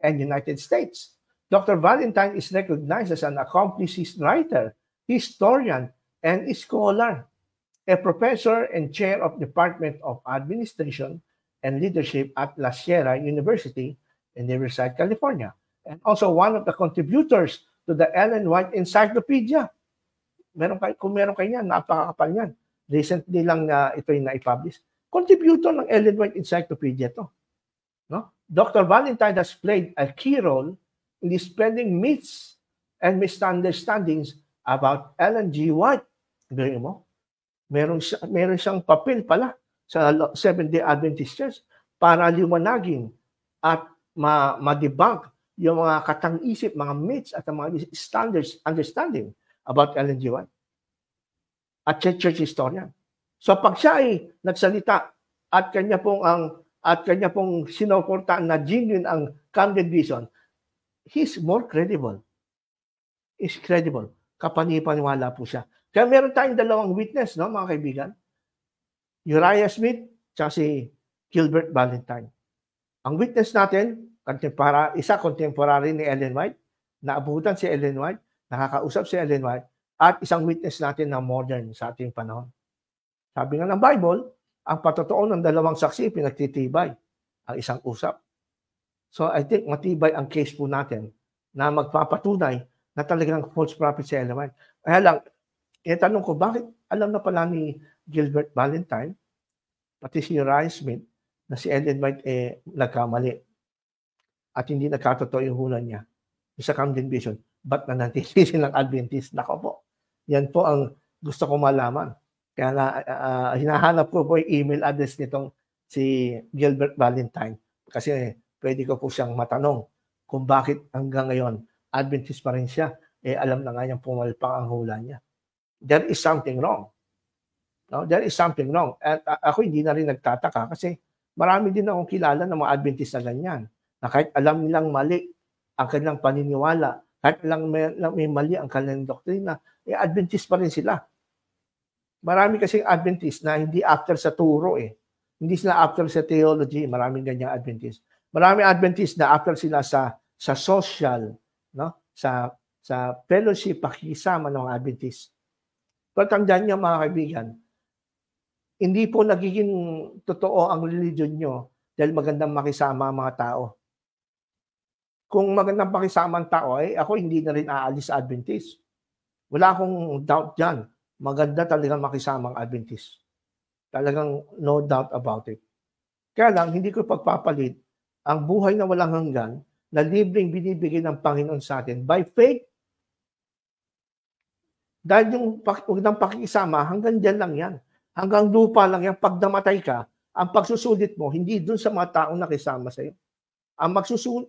and United States. Dr. Valentine is recognized as an accomplished writer, historian, and scholar, a professor and chair of Department of Administration and Leadership at La Sierra University in Riverside, California, and also one of the contributors to the Ellen White Encyclopedia. Kung meron kayo yan, napakakapal yan. Recently lang na ito yung na-publish. Contributor ng Ellen White Encyclopedia to. No? Dr. Valentine has played a key role in dispelling myths and misunderstandings about Ellen G. White. Gawin mo? Meron siyang papel pala sa Seventh-day Adventist Church para liwanagin at ma-debunk yung mga katang-isip, mga myths at mga standards, understanding about Ellen G. White at church historian. So pag siya ay nagsalita at kanya pong sinuportaan na genuine ang Camden Vision, he's more credible. Is credible. Kapani-paniwala po siya. Kaya meron tayong dalawang witness, no, mga kaibigan. Uriah Smith at si Gilbert Valentine. Ang witness natin, isa contemporary ni Ellen White, naabutan si Ellen White, nakakausap si Ellen White, at isang witness natin na modern sa ating panahon. Sabi nga ng Bible, ang patotoo ng dalawang saksi pinagtitibay ang isang usap. So I think matibay ang case po natin na magpapatunay na talagang false prophet si Ellen White. Kaya lang, itanong ko, bakit alam na pala ni Gilbert Valentine, pati si Uriah Smith, na si Ellen White nagkamali at hindi nagkatotoo yung hula niya sa Camden Vision, ba't nanatili silang Adventist? Nako po, yan po ang gusto ko malaman. Kaya nga, hinahanap ko po yung email address nitong si Gilbert Valentine kasi pwede ko po siyang matanong kung bakit hanggang ngayon Adventist pa rin siya. Alam na nga niyang pumalpak ang hula niya. There is something wrong. No? There is something wrong. At ako hindi na rin nagtataka kasi Marami din akong kilala ng mga Adventist na ganyan, na kahit alam nilang mali ang kanilang paniniwala, kahit may mali ang kanilang doktrina, Adventist pa rin sila. Marami kasing Adventist na hindi after sa turo Hindi sila after sa theology, maraming ganyang Adventist. Maraming Adventist na after sila sa social, no? Sa fellowship, pakikisama ng mga Adventist. Pero tandaan niyo mga kaibigan, hindi po nagiging totoo ang religion nyo dahil magandang makisama ang mga tao. Kung magandang pakisama ang tao, ako hindi na rin aalis sa Adventist. Wala akong doubt dyan. Maganda talagang makisama ang Adventist. Talagang no doubt about it. Kaya lang, hindi ko pagpapalit ang buhay na walang hanggan na libreng binibigay ng Panginoon sa atin by faith. Dahil yung magandang pakikisama, hanggang dyan lang yan. Hanggang lupa lang yan. Pag namatay ka, ang pagsusulit mo, hindi dun sa mga taong nakisama sa iyo. Ang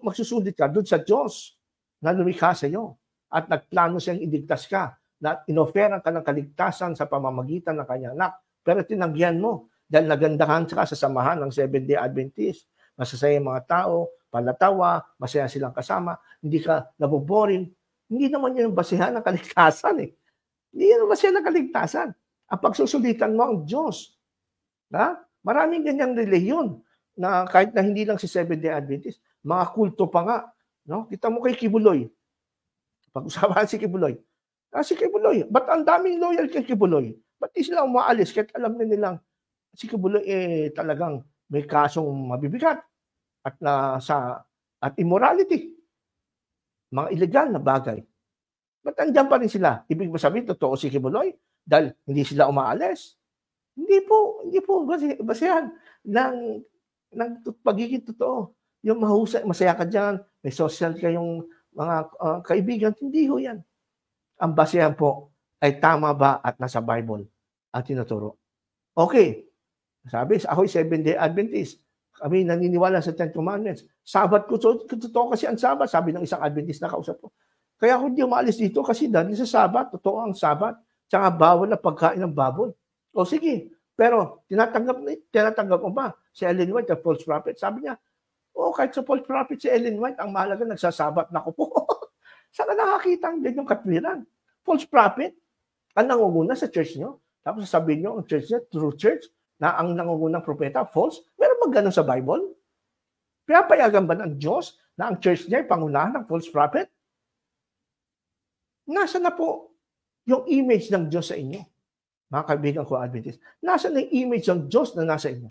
magsusulit ka dun sa Diyos na lumikha sa iyo. At nagplano siyang iligtas ka. Na inoferan ka ng kaligtasan sa pamamagitan ng kanyang anak. Pero tinanggihan mo dahil nagandahan ka sa samahan ng Seventh-day Adventist. Masasaya yung mga tao, palatawa, masaya silang kasama, hindi ka naboboring. Hindi naman yun basihan ng kaligtasan Hindi yun basihan ng kaligtasan. Ang pagsusulitan mo ang Diyos. Maraming ganyang relihiyon na kahit na hindi lang si Seventh-day Adventist, mga kulto pa nga. No? Kita mo kay Kibuloy. Pag-usapan si Kibuloy. Si Kibuloy, ba't ang daming loyal kay Kibuloy? Ba't di sila umaalis? Kahit alam na nilang si Kibuloy talagang may kasong mabibigat at immorality. Mga illegal na bagay. Ba't andyan pa rin sila? Ibig sabihin, totoo si Kibuloy? Dahil hindi sila umaalis? Hindi po basihan ng pagiging totoo. Yung mahusay, masaya ka dyan, may social kayong mga kaibigan, hindi ho yan. Ang basihan po ay tama ba at nasa Bible ang tinuturo. Okay. Sabi, ako'y Seventh-day Adventist. Kami naniniwala sa Ten Commandments. Sabat ko, totoo kasi ang Sabat, sabi ng isang Adventist na kausap ko. Kaya ako hindi umalis dito kasi dahil sa Sabat, totoo ang Sabat. Tsaka bawal na pagkain ng baboy. O sige, pero tinatanggap mo ba si Ellen White, the false prophet? Sabi niya, kahit sa false prophet si Ellen White, ang mahalaga nagsasabat na ko po. Saan ka nakakita ang ganyang katwiran? False prophet, ang nangunguna sa church nyo. Tapos sasabihin nyo, ang church nyo, true church, na ang nangungunang propeta, false. Meron ba ganun sa Bible? Pinapayagan ba ng Diyos na ang church niya ay pangunahan ng false prophet? Nasa na po yung image ng Diyos sa inyo? Mga kaibigan ko, Adventist. Nasa na yung image ng Diyos na nasa inyo?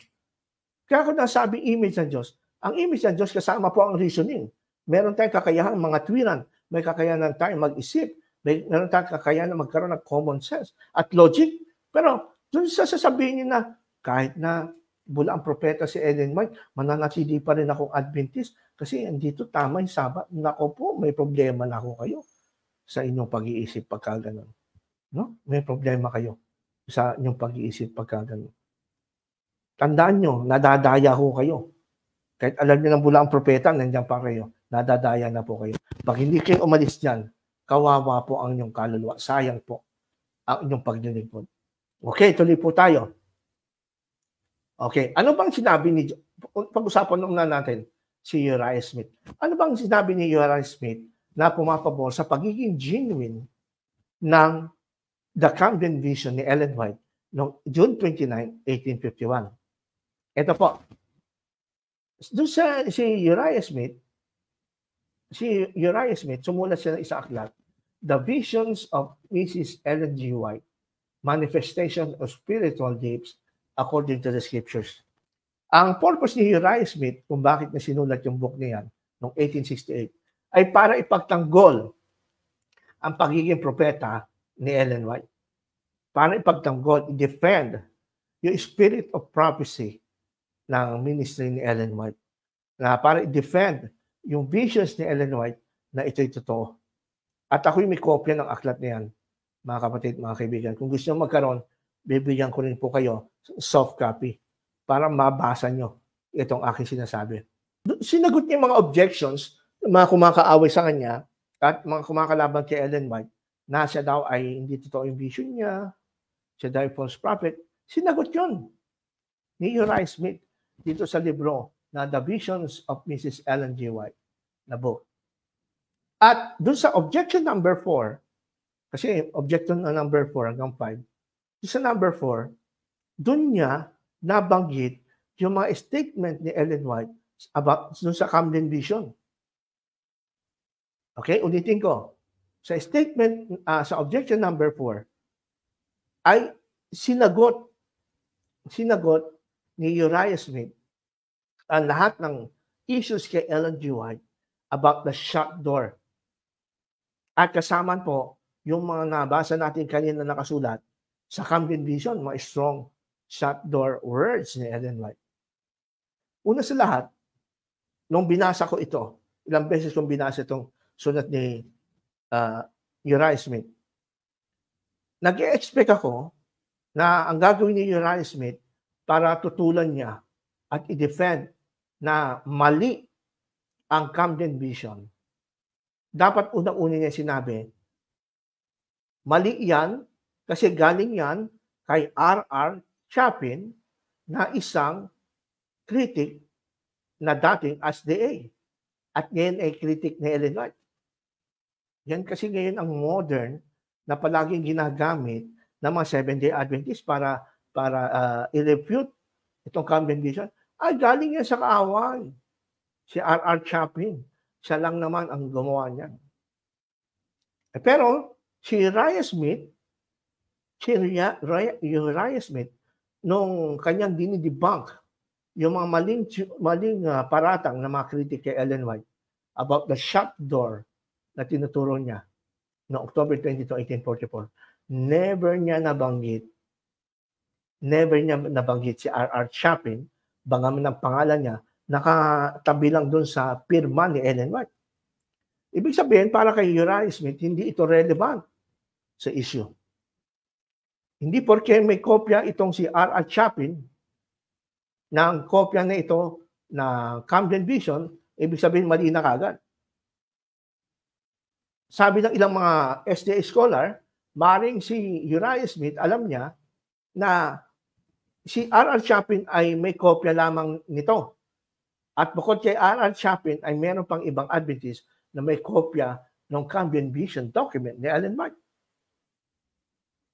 Kaya kung nasabi image ng Diyos, ang image ng Diyos kasama po ang reasoning. Meron tayong kakayahan mga twiran. May kakayahan tayong mag-isip. Meron tayong kakayahan na magkaroon ng common sense at logic. Pero doon sasabihin niyo na kahit na bula ang propeta si Ellen White, mananatili pa rin akong Adventist kasi andito tama yung Sabat. Nako po, may problema na ako kayo sa inyong pag-iisip pagka ganun. No? May problema kayo sa inyong pag-iisip pagka ganun. Tandaan nyo, nadadaya ho kayo. Kahit alam niyo ng bula ang propeta, nandiyan pa kayo. Nadadaya na po kayo. Pag hindi kayo umalis dyan, kawawa po ang inyong kaluluwa. Sayang po ang inyong paglilingkod. Okay, tuloy po tayo. Okay, ano bang sinabi ni, pag-usapan nung natin, si Uriah Smith. Ano bang sinabi ni Uriah Smith na pumapabor sa pagiging genuine ng The Camden Vision ni Ellen White noong June 29, 1851? Ito po. Doon si Uriah Smith, sumulat siya ng isang aklat, The Visions of Mrs. Ellen G. White, Manifestation of Spiritual Gifts According to the Scriptures. Ang purpose ni Uriah Smith, kung bakit na sinulat yung book niya noong 1868, ay para ipagtanggol ang pagiging propeta ni Ellen White. Para ipagtanggol, i-defend yung spirit of prophecy ng ministry ni Ellen White. Na para i-defend yung visions ni Ellen White na ito'y totoo. At ako'y may kopya ng aklat niyan, mga kapatid, mga kaibigan. Kung gusto nyo magkaroon, bibigyan ko rin po kayo soft copy para mabasa nyo itong aking sinasabi. Sinagot niya mga objections, mga kumakaaway sa kanya at mga kumakalaban kay Ellen White na siya daw ay hindi totoo yung vision niya, siya daw ay false prophet. Sinagot yun ni Uriah Smith. dito sa libro na The Visions of Mrs. Ellen G. White na book. At dun sa objection number 4, kasi objection na number 4 hanggang 5, sa number 4, dun niya nabanggit yung mga statement ni Ellen White about dun sa Camden Vision. Okay, ulitin ko. Sa statement, sa objection number 4, ay sinagot ni Uriah Smith ang lahat ng issues kay Ellen G. White about the shut door. At kasama po yung mga nabasa natin kanina nakasulat sa Camden Vision, mga strong shut door words ni Ellen White. Una sa lahat, nung binasa ko ito, ilang beses kong binasa itong sulat ni Uriah Smith, nag-expect ako na ang gagawin ni Uriah Smith para tutulan niya at i-defend na mali ang Camden Vision. Dapat unang-una niya sinabi, mali yan kasi galing yan kay R.R. Chapin na isang critic na dating SDA at ngayon ay critic ni Ellen White. Yan kasi ngayon ang modern na palaging ginagamit ng mga Seventh-day Adventists para i-refute itong Camden Vision. Ay, galing yan sa kaaway. Si R.R. Chapin. Siya lang naman ang gumawa niyan. Pero si Uriah Smith, nung kanyang dinidebunk yung mga maling paratang na mga kritik kay Ellen White about the shut door na tinuturo niya noong October 22, 1844, never niya nabanggit si R.R. Chapin, bangaman ng pangalan niya, nakatabi lang doon sa pirma ni Ellen White. Ibig sabihin, para kay Uriah Smith, hindi ito relevant sa issue. Hindi porke may kopya itong si R.R. Chapin, na ang kopya na ito na Camden Vision, ibig sabihin mali na kagad. Sabi ng ilang mga SDA scholar, maring si Uriah Smith, alam niya na si R.R. Chapin ay may kopya lamang nito. At bukod kay R.R. Chapin ay meron pang ibang Adventist na may kopya ng Camden Vision document ni Ellen White.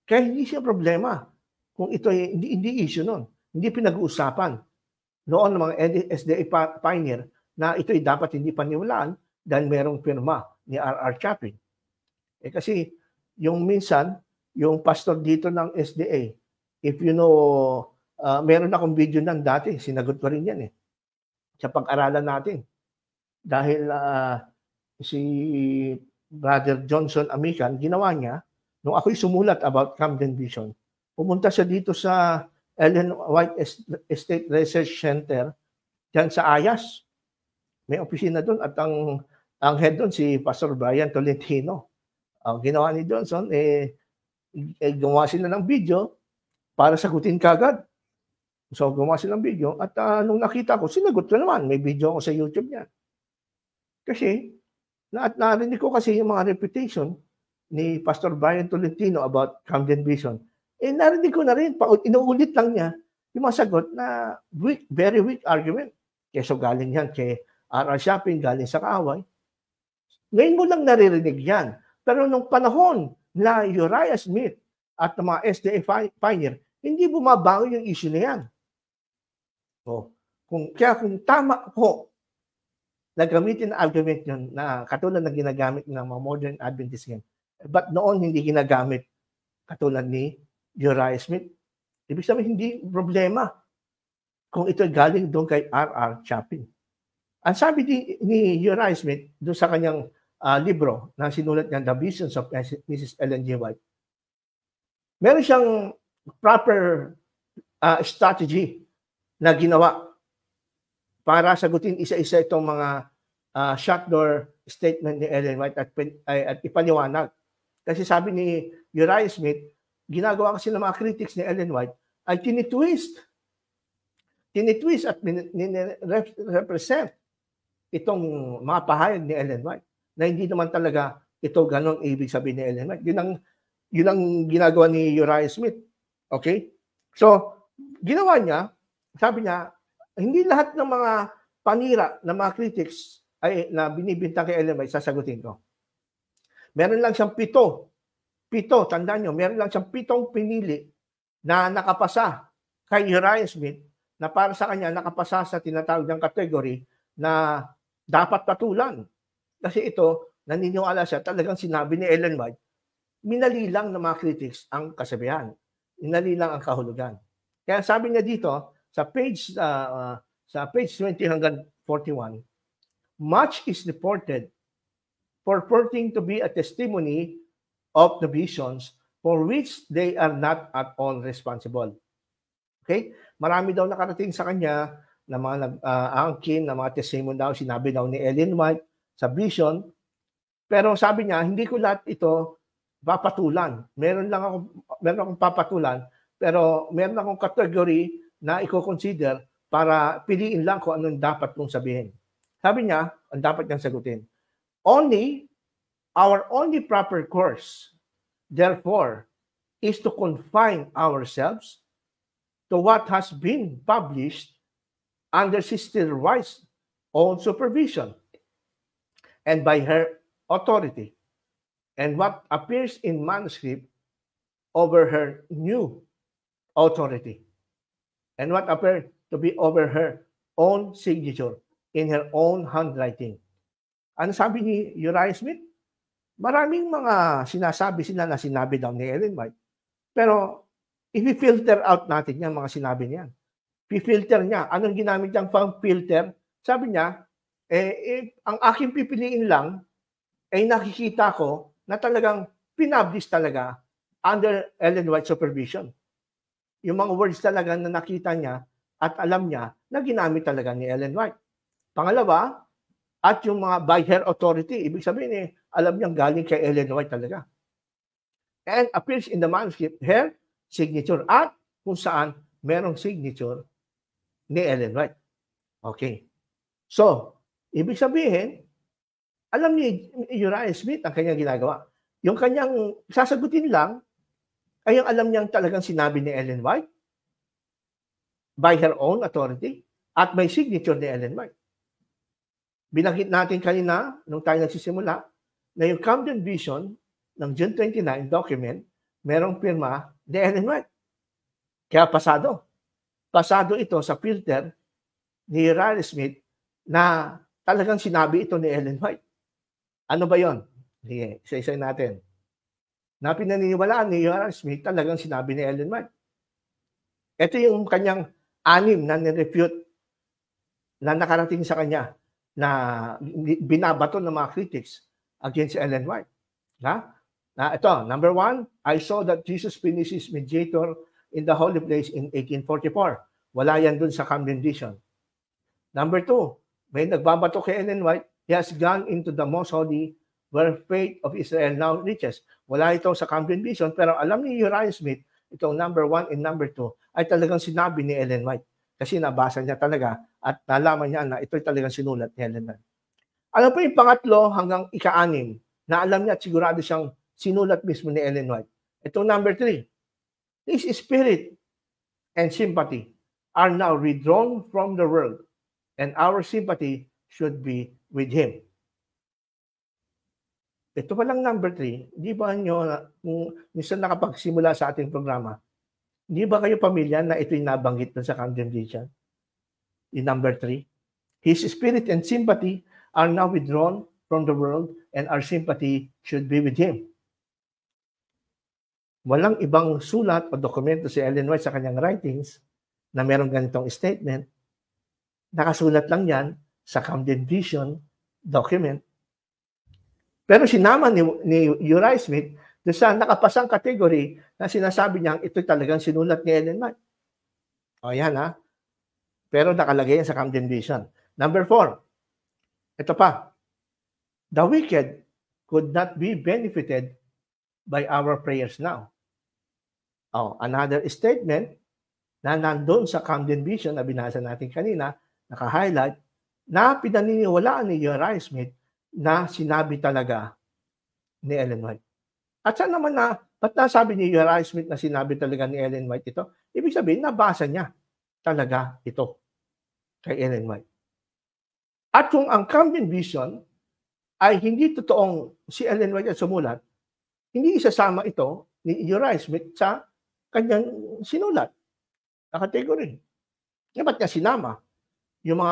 Kaya hindi siya problema kung ito ay hindi issue noon. Hindi pinag-uusapan noon ng mga SDA pioneer na ito ay dapat hindi paniwalaan dahil merong pirma ni R.R. Chapin. Kasi yung minsan, yung pastor dito ng SDA, if you know, meron akong video nan dati, sinagot ko rin yan sa pag-aralan natin. Dahil si Brother Johnson Amican, ginawa niya, nung ako'y sumulat about Camden Vision, pumunta siya dito sa Ellen White Estate Research Center, dyan sa Ayas. May opisina doon at ang head doon si Pastor Brian Tolentino. Ang ginawa ni Johnson, gumawa sila ng video para sagutin kagad. So, gumawa sila ng video at nung nakita ko, sinagot ko naman. May video ako sa YouTube niya. Kasi, narinig ko kasi yung mga reputation ni Pastor Brian Tolentino about Camden Vision. Narinig ko na rin, inuulit lang niya yung mga sagot na weak, very weak argument. Kaya so galing yan kay R.R. Chapin, galing sa kaaway. Ngayon mo lang naririnig yan. Pero nung panahon na Uriah Smith at mga SDA pioneer, hindi bumabago yung issue na yan. Kaya kung tama ko na gamitin na argument yun na katulad na ginagamit ng mga modern Adventists ngayon, but noon hindi ginagamit katulad ni Uriah Smith, ibig sabihin hindi problema kung ito galing doon kay R.R. Chapin. Ang sabi ni Uriah Smith doon sa kanyang libro na sinulat niya, The Visions of Mrs. Ellen G. White, meron siyang proper strategy na ginawa para sagutin isa-isa itong mga shut door statement ni Ellen White at ipaliwanag. Kasi sabi ni Uriah Smith, ginagawa kasi ng mga critics ni Ellen White ay tinitwist at represent itong mga pahayag ni Ellen White na hindi naman talaga ito ganun ibig sabihin ni Ellen White. Yun ang ginagawa ni Uriah Smith. Okay? So, ginawa niya, sabi niya, Hindi lahat ng mga panira ng mga critics ay na binibintang kay Ellen White sasagutin ko. Meron lang siyang 7, tandaan nyo, meron lang siyang 7 pinili na nakapasa kay Uriah Smith na para sa kanya nakapasa sa tinatawag ng category na dapat patulan. Kasi ito, naniniwala siya, talagang sinabi ni Ellen White, minali lang ng mga critics ang kasabihan. Minali lang ang kahulugan. Kaya sabi niya dito, sa page 20 hanggang 41, much is reported purporting to be a testimony of the visions for which they are not at all responsible. Okay? Marami daw nakarating sa kanya na mga nag-angkin, na mga testimony daw, sinabi daw ni Ellen White sa vision. Pero sabi niya, hindi ko lahat ito papatulan. Meron akong papatulan, pero meron akong category na i-consider para piliin lang kung anong dapat mong sabihin. Sabi niya, ang dapat niyang sagutin. Our only proper course, therefore, is to confine ourselves to what has been published under Sister White's own supervision and by her authority, and what appears in manuscript over her new authority, and what appeared to be over her own signature in her own handwriting. Ano sabi ni Uriah Smith? Maraming mga sinasabi sila na sinabi daw ni Ellen White. Pero i-filter out natin yan, mga sinabi niyan. I-filter niya. Anong ginamit niyang pang-filter? Sabi niya, ang aking pipiliin lang ay nakikita ko na talagang pinablish talaga under Ellen White supervision. Yung mga words talaga na nakita niya at alam niya na ginamit talaga ni Ellen White. Pangalawa, at yung mga by her authority, ibig sabihin alam niyang galing kay Ellen White talaga. And appears in the manuscript, her signature, at kung saan merong signature ni Ellen White. Okay. So, ibig sabihin, alam ni Uriah Smith ang kanyang ginagawa. Yung kanyang sasagutin lang, ay yung alam niyang talagang sinabi ni Ellen White by her own authority at may signature ni Ellen White. Binanggit natin kanina, nung tayo nagsisimula, na yung Camden Vision ng June 29 document, merong pirma ni Ellen White. Kaya pasado. Pasado ito sa filter ni Uriah Smith na talagang sinabi ito ni Ellen White. Ano ba yon? Sige, isa-isa natin. Na pinaniniwalaan ni Uriah Smith, talagang sinabi ni Ellen White. Ito yung kanyang 6 na nirefute na nakarating sa kanya na binabato ng mga critics against Ellen White. Ito, number 1, I saw that Jesus finished his mediator in the holy place in 1844. Wala yan dun sa Camden Vision. Number 2, may nagbabato kay Ellen White, he has gone into the most holy where faith of Israel now reaches. Wala ito sa Camden Vision, pero alam ni Uriah Smith, itong number 1 and number 2, ay talagang sinabi ni Ellen White. Kasi nabasa niya talaga at nalaman niya na ito'y talagang sinulat ni Ellen White. Ano pa yung pangatlo hanggang ika-6 na alam niya at sigurado siyang sinulat mismo ni Ellen White? Itong number 3, his spirit and sympathy are now withdrawn from the world and our sympathy should be with him. Ito pa lang number 3, di ba nyo, kung minsan nakapagsimula sa ating programa, di ba kayo pamilya na ito'y nabanggit na sa Camden Vision? In number 3, his spirit and sympathy are now withdrawn from the world and our sympathy should be with him. Walang ibang sulat o dokumento si Ellen White sa kanyang writings na merong ganitong statement. Nakasulat lang yan sa Camden Vision document. Pero sinama ni Uriah Smith doon sa nakapasang category na sinasabi niyang ito talagang sinulat ni Ellen White. O yan ha. Pero nakalagay yan sa Camden Vision. Number 4, ito pa. The wicked could not be benefited by our prayers now. Another statement na nandun sa Camden Vision na binasa natin kanina, naka-highlight, na pinaniniwalaan ni Uriah Smith na sinabi talaga ni Ellen White. At saan naman ba't nasabi ni Uriah Smith na sinabi talaga ni Ellen White ito? Ibig sabihin, nabasa niya talaga ito. kay Ellen White. At kung ang Camden Vision ay hindi totoong si Ellen White ang sumulat, hindi isasama ito ni Uriah Smith sa kanyang sinulat na category. Ba't niya sinama yung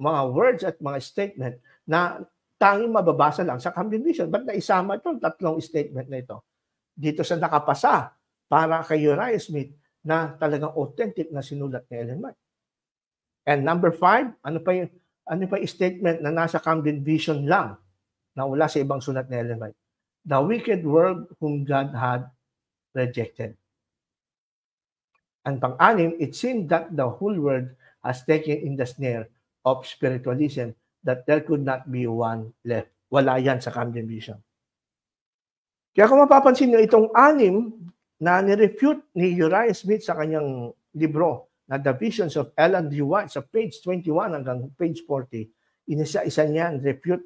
mga words at mga statement na tanging mababasa lang sa Camden Vision? Ba't naisama itong tatlong statement na ito dito sa nakapasa para kay Uriah Smith na talagang authentic na sinulat ni Ellen White? And number 5, ano pa yung statement na nasa Camden Vision lang na wala sa ibang sulat ni Ellen White? The wicked world whom God had rejected. And pang-anim, it seemed that the whole world has taken in the snare of spiritualism that there could not be one left. Wala yan sa Camden Vision. Kaya kung mapapansin nyo, itong 6 na nirefute ni Uriah Smith sa kanyang libro na The Visions of Ellen G. White sa page 21 hanggang page 40, inisa-isa niyan, refute.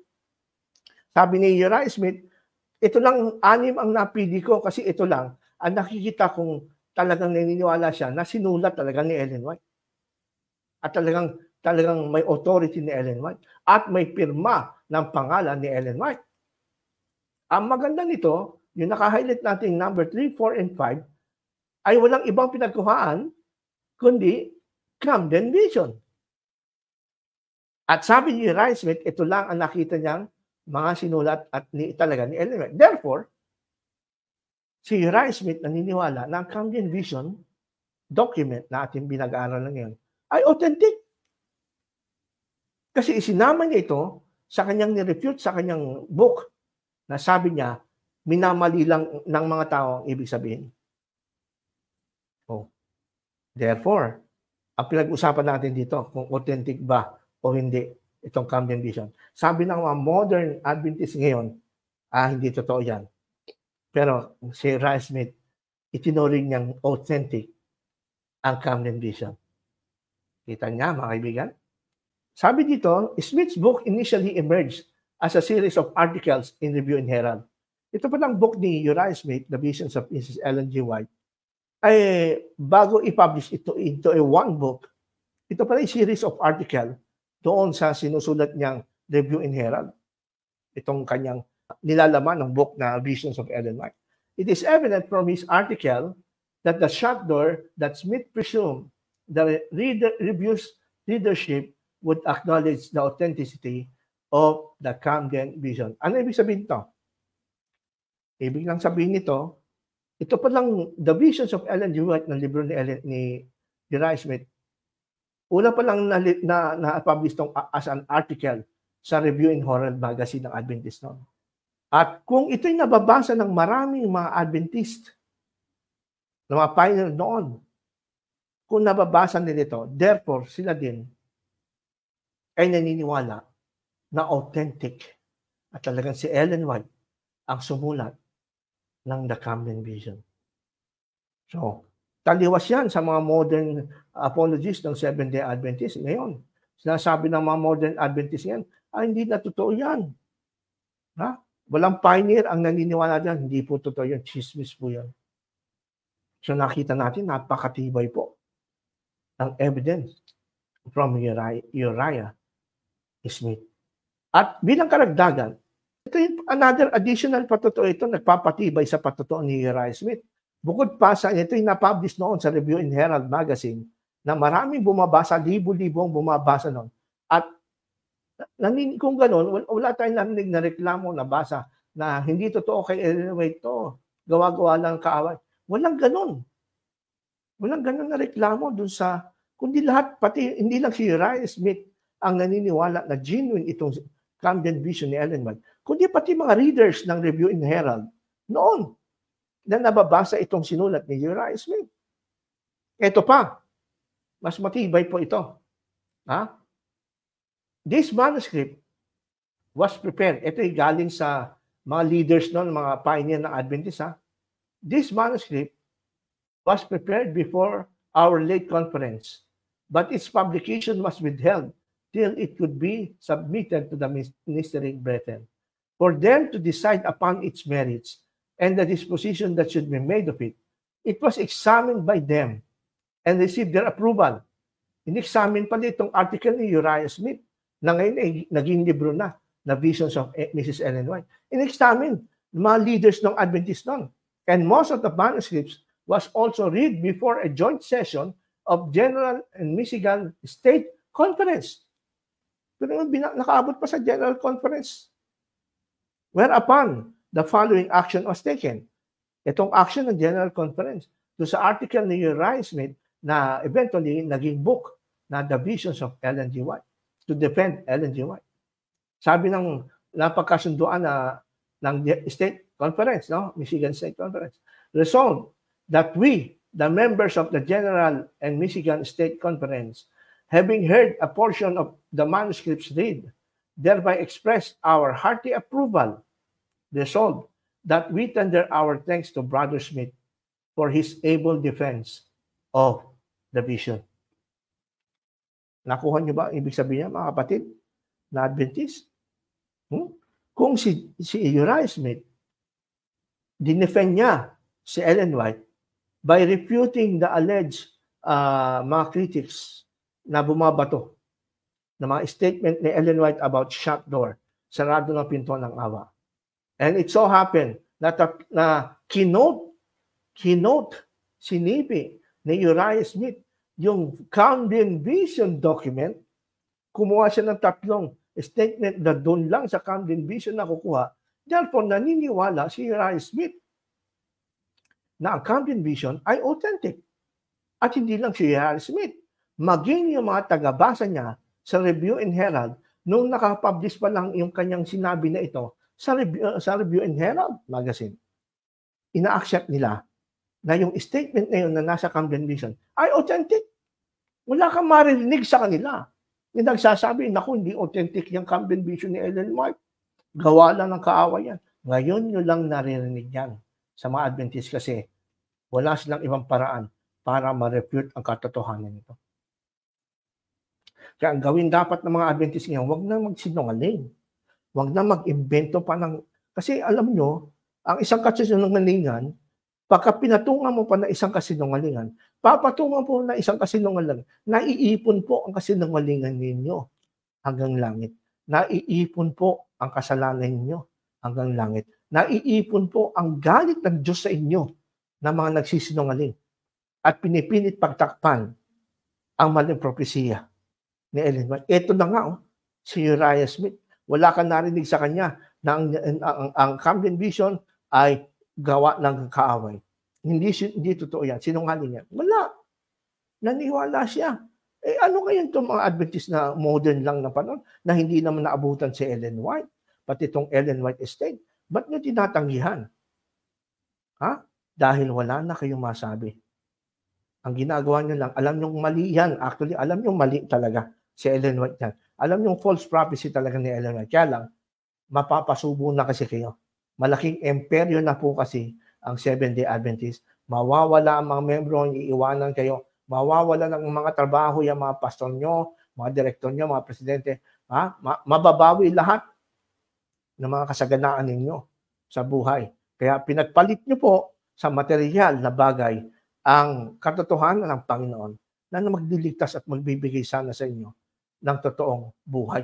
Sabi ni Uriah Smith, ito lang 6 ang napili ko kasi ito lang ang nakikita kong talagang naniniwala siya na sinulat talaga ni Ellen White. At talagang may authority ni Ellen White. At may pirma ng pangalan ni Ellen White. Ang maganda nito, yung naka-highlight natin number 3, 4, and 5, ay walang ibang pinagkuhaan kundi Camden Vision. At sabi ni Uriah Smith, ito lang ang nakita niyang mga sinulat at talaga ni Ellen White. Therefore, si Uriah Smith naniniwala na ang Camden Vision document na ating binag-aaralan ngayon ay authentic. Kasi isinama niya ito sa kanyang nirefute sa kanyang book na sabi niya, minamali lang ng mga tao ang ibig sabihin. Therefore, ang pinag-usapan natin dito, kung authentic ba o hindi itong Camden Vision. Sabi ng mga modern Adventists ngayon, hindi totoo yan. Pero si Uriah Smith, itinuring niyang authentic ang Camden Vision. Kita niya, mga kaibigan? Sabi dito, Smith's book initially emerged as a series of articles in Review and Herald. Ito pa lang book ni Uriah Smith, The Visions of Mrs. Ellen G. White, ay bago i-publish ito into a one book, ito pala yung series of article doon sa sinusulat niyang Review and Herald. Itong kanyang nilalaman ng book na Visions of Ellen White. It is evident from his article that the shut door that Smith presumed the readership would acknowledge the authenticity of the Camden Vision. Ano ibig sabihin ito? Ibig lang sabihin nito, ito pa lang The Visions of Ellen G. White ng libro ni Uriah Smith. Una pa lang na-publish ito as an article sa Review and Herald magazine ng Adventist noon. At kung ito'y nababasa ng maraming mga Adventist, ng mga pioneer noon, kung nababasa nila ito, therefore sila din ay naniniwala na authentic at talagang si Ellen White ang sumulat ng The Camden Vision. So, taliwas yan sa mga modern apologists ng Seventh-day Adventist ngayon. Sinasabi ng mga modern Adventists yan, hindi na totoo yan. Ha? Walang pioneer ang naniniwala dyan. Hindi po totoo yan. Chismis po yan. So nakita natin, napakatibay po ang evidence from Uriah Smith. At bilang karagdagan, ito yung another additional patotoo ito, nagpapatibay sa patotoo ni Uriah Smith. Bukod pa sa ito yung na-publish noon sa Review and Herald magazine na maraming bumabasa, libo-libong bumabasa noon. At kung gano'n, wala tayong narinig na reklamo na basa na hindi totoo kay Ellen White to. Gawa-gawa lang kaaway. Walang gano'n. Walang gano'n na reklamo dun sa, kundi lahat, pati hindi lang si Uriah Smith ang naniniwala na genuine itong Camden Vision ni Ellen White, kundi pati mga readers ng Review and Herald noon na nababasa itong sinulat ni Uriah Smith. Ito pa, mas matibay po ito. This manuscript was prepared. Ito ay galing sa mga leaders noon, mga pioneer ng Adventist. This manuscript was prepared before our late conference, but its publication was withheld till it could be submitted to the ministering brethren, for them to decide upon its merits and the disposition that should be made of it. It was examined by them and received their approval. In-examine pa itong article ni Uriah Smith na ngayon ay naging libro na Visions of Mrs. Ellen White. In-examine mga leaders ng Adventist noon. And most of the manuscripts was also read before a joint session of General and Michigan State Conference. Pero nakaabot pa sa General Conference. Whereupon, the following action was taken. Itong action ng General Conference. So sa article ni Uriah Smith na eventually naging book na The Visions of Ellen G. White to defend Ellen G. White. Sabi ng napagkasunduan ng State Conference, no? Michigan State Conference, resolved that we, the members of the General and Michigan State Conference, having heard a portion of the manuscripts read, thereby express our hearty approval, resolved that we tender our thanks to Brother Smith for his able defense of the vision. Nakuha niyo ba ibig sabihin niya, mga kapatid, na Adventist? Kung si Uriah Smith, dinefend niya si Ellen White by refuting the alleged mga critics na bumabato na mga statement ni Ellen White about shut door, sarado ng pinto ng awa. And it so happened na kinote, sinipi ni Uriah Smith yung Camden Vision document. Kumuha siya ng 3 statement na doon lang sa Camden Vision na kukuha. Therefore, naniniwala si Uriah Smith na ang Camden Vision ay authentic. At hindi lang si Uriah Smith, maging yung mga tagabasa niya sa Review and Herald, nung nakapublish pa lang yung kanyang sinabi na ito sa Review and Herald magazine, ina-accept nila na yung statement na yun na nasa Camden Vision ay authentic. Wala kang marinig sa kanila. Yung nagsasabi, naku, hindi authentic yung Camden Vision ni Ellen White. Gawa lang ng kaaway yan. Ngayon nyo lang naririnig yan sa mga Adventist kasi wala silang ibang paraan para ma-refute ang katotohanan nito. Kaya ang gawin dapat ng mga Adventist ngayon, huwag na magsinungaling. Huwag na mag-imbento pa ng... Kasi alam nyo, ang isang kasinungalingan, pagka pinatungan mo pa na isang kasinungalingan, papatungan po na isang kasinungalingan, naiipon po ang kasinungalingan ninyo hanggang langit. Naiipon po ang kasalanan ninyo hanggang langit. Naiipon po ang galit ng Diyos sa inyo na mga nagsisinungaling at pinipilit pagtakpan ang maling propesiya ni Ellen White. Ito na nga, si Uriah Smith. Wala kang narinig sa kanya na ang Camden Vision ay gawa ng kaaway. Hindi totoo yan. Sinungaling yan. Wala. Naniwala siya. Ano kaya itong mga Adventist na modern lang na panahon na hindi naman naabutan si Ellen White, pati itong Ellen White estate? Ba't nyo tinatanggihan? Ha? Dahil wala na kayong masabi. Ang ginagawa nyo lang, alam nyo mali yan. Actually, alam nyo mali talaga si Ellen White yan. Alam nyo false prophecy talaga ni Ellen White. Kaya lang, mapapasubo na kasi kayo. Malaking imperyo na po kasi ang Seventh-day Adventist. Mawawala ang mga membro, iiwanan kayo. Mawawala ng mga trabaho, yung mga pastor nyo, mga direktor nyo, mga presidente. Ha? Mababawi lahat ng mga kasaganaan ninyo sa buhay. Kaya pinagpalit nyo po sa material na bagay ang katotohanan ng Panginoon na magdiligtas at magbibigay sana sa inyo ng totoong buhay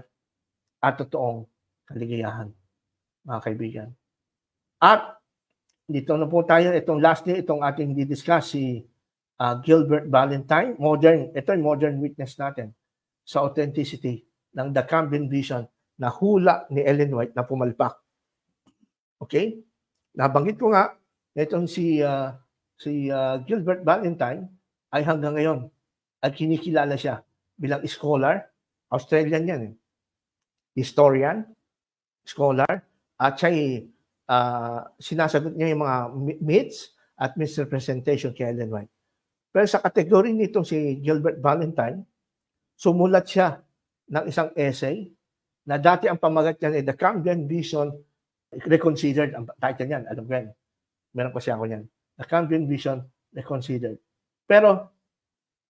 at totoong kaligayahan, mga kaibigan. At dito na po tayo, itong lastly, itong ating didiscuss, si Gilbert Valentine, ito yung modern witness natin sa authenticity ng The Camden Vision na hula ni Ellen White na pumalpak. Okay? Nabanggit ko nga, itong si Gilbert Valentine ay hanggang ngayon ay kinikilala siya bilang scholar, Australian yan, historian, scholar, at siya sinasagot niya yung mga myths at misrepresentation kay Ellen White. Pero sa kategory nitong si Gilbert Valentine, sumulat siya ng isang essay na dati ang pamagat niya ay The Camden Vision Reconsidered. Ang title niyan, alam ko yan. Meron pa siya ako niyan. The Camden Vision Reconsidered. Pero,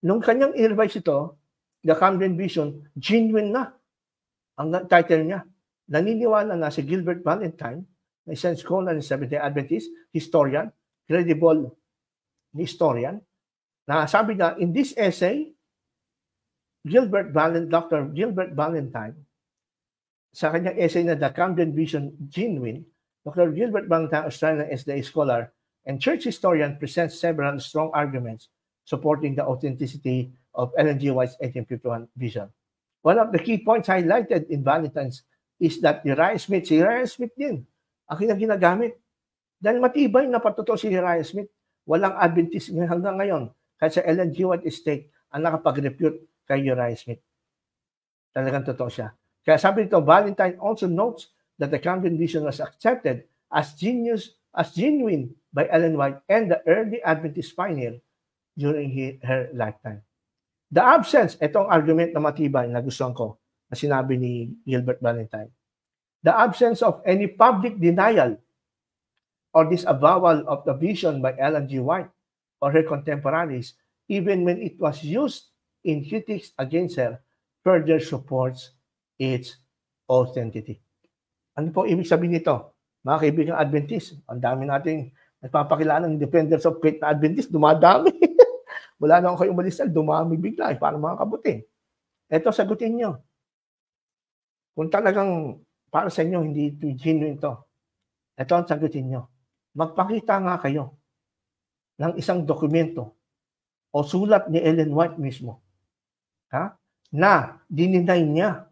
nung kanyang i-revise ito, The Camden Vision, genuine na ang title niya. Naniniwala na si Gilbert Valentine, na isang scholar ng Seventh-day Adventist, historian, credible historian, na sabi na, in this essay, Dr. Gilbert Valentine, sa kanyang essay na The Camden Vision Genuine, Dr. Gilbert Valentine, Australian SDA scholar and church historian, presents several strong arguments supporting the authenticity of Ellen G. White's 1851 vision. One of the key points highlighted in Valentine's is that Uriah Smith din, ang ginagamit. Dahil matibay na patotoo si Uriah Smith, walang Adventist hanggang ngayon, kahit sa Ellen G. White Estate, ang nakapag-repute kay Uriah Smith. Talagang totoo siya. Kaya sabi nito, Valentine also notes that the Camden vision was accepted as genuine by Ellen White and the early Adventist pioneer during her lifetime. The absence, itong argument na matibay na gustuhan ko, na sinabi ni Gilbert Valentine, the absence of any public denial or disavowal of the vision by Ellen G. White or her contemporaries, even when it was used in critics against her, further supports its authenticity. Ano po ibig sabihin nito? Mga kaibigan Adventist, ang dami nating nagpapakilala ng defenders of faith na Adventist, dumadami. Wala na kayo umalis na, dumami bigla, para mga kabuti. Ito, sagutin nyo. Kung talagang para sa inyo, hindi ito genuine ito, ito ang sagutin nyo. Magpakita nga kayo ng isang dokumento o sulat ni Ellen White mismo, na dininay niya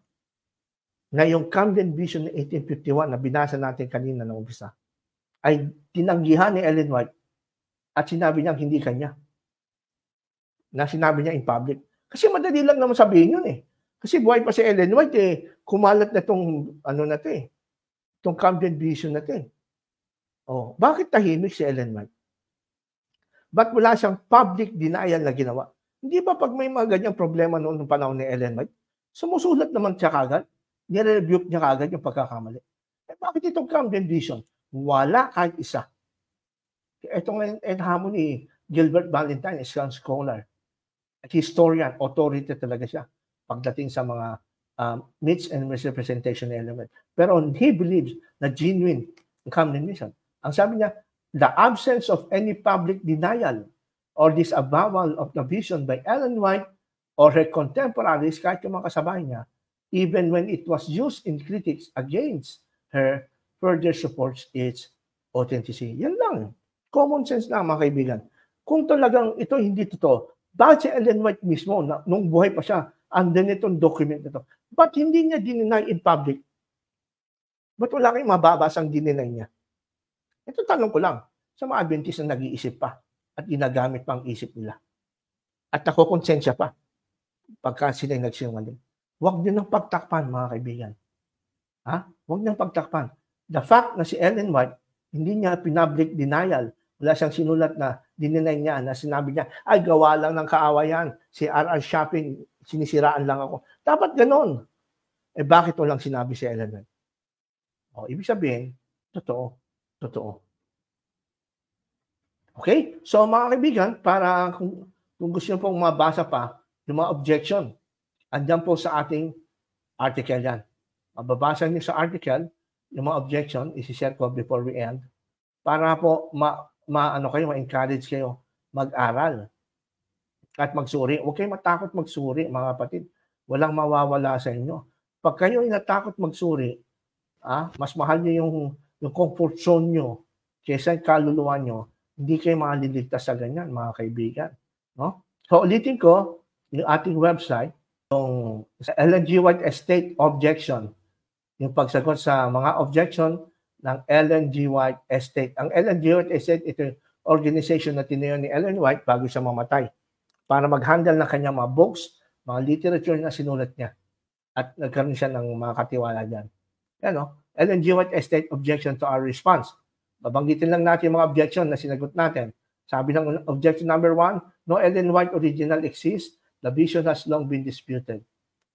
na yung Camden Vision ng 1851 na binasa natin kanina ng umpisa ay tinanggihan ni Ellen White at sinabi niya hindi kanya. Na sinabi niya in public. Kasi madali lang naman sabihin yun eh. Kasi buhay pa si Ellen White kumalat na itong itong Camden Vision na ito eh. Oh, bakit tahimik si Ellen White? Ba't wala siyang public denial na ginawa? Hindi ba pag may mga ganyang problema noon ng panahon ni Ellen White, sumusulat naman siya kagad? Nire-rebuke niya kagad yung pagkakamali. Bakit itong Camden Vision? Wala kahit isa. Itong hamon ni Gilbert Valentine, isang scholar, historian, authority talaga siya pagdating sa mga myths and misrepresentation element. Pero he believes na genuine ang Camden Vision. Ang sabi niya, the absence of any public denial or disavowal of the vision by Ellen White or her contemporaries, kahit yung mga kasabay niya, even when it was used in critics against her, further supports its authenticity. Yan lang. Common sense lang, mga kaibigan. Kung talagang ito hindi totoo, bakit si Ellen White mismo, nung buhay pa siya, andun itong document na ito, ba't hindi niya dininay in public? Ba't wala kayong mababasang dininay niya? Ito tanong ko lang, sa mga Adventist na nag-iisip pa at ginagamit pa ang isip nila. At nakukonsensya pa pagka sila nagsinungaling. Huwag niyo nang pagtakpan, mga kaibigan. Huwag niyang pagtakpan. The fact na si Ellen White, hindi niya public denial, wala siyang sinulat na dininay niya, na sinabi niya, ay gawa lang ng kaawayan, si R.R. Shopping, sinisiraan lang ako. Dapat ganon. Bakit walang sinabi si Ellen White? Ibig sabihin, totoo. Okay? So mga kaibigan, para kung gusto niyo pong mabasa pa yung mga objection, andyan po sa ating article yan. Mababasa niyo sa article, yung mga objection, isi-share ko before we end, para po ma-encourage kayo mag-aral at magsuri. Huwag kayong matakot magsuri, mga kapatid. Walang mawawala sa inyo. Pag kayo ay natakot magsuri, mas mahal niyo yung comfort zone nyo kaysa yung kaluluwa nyo, hindi kayo makaliligtas sa ganyan, mga kaibigan. No? So, ulitin ko, yung ating website, yung Ellen G. White Estate Objection, yung pagsagot sa mga objection ng Ellen G. White Estate. Ang Ellen G. White Estate, ito yung organization na tinayo ni Ellen White bago siya mamatay para mag-handle ng kanyang mga books, mga literature na sinulat niya. At nagkaroon siya ng mga katiwala dyan. Ellen G. White Estate Objection to our response. Babanggitin lang natin yung mga objection na sinagot natin. Sabi ng objection number 1, no Ellen White original exists. The vision has long been disputed.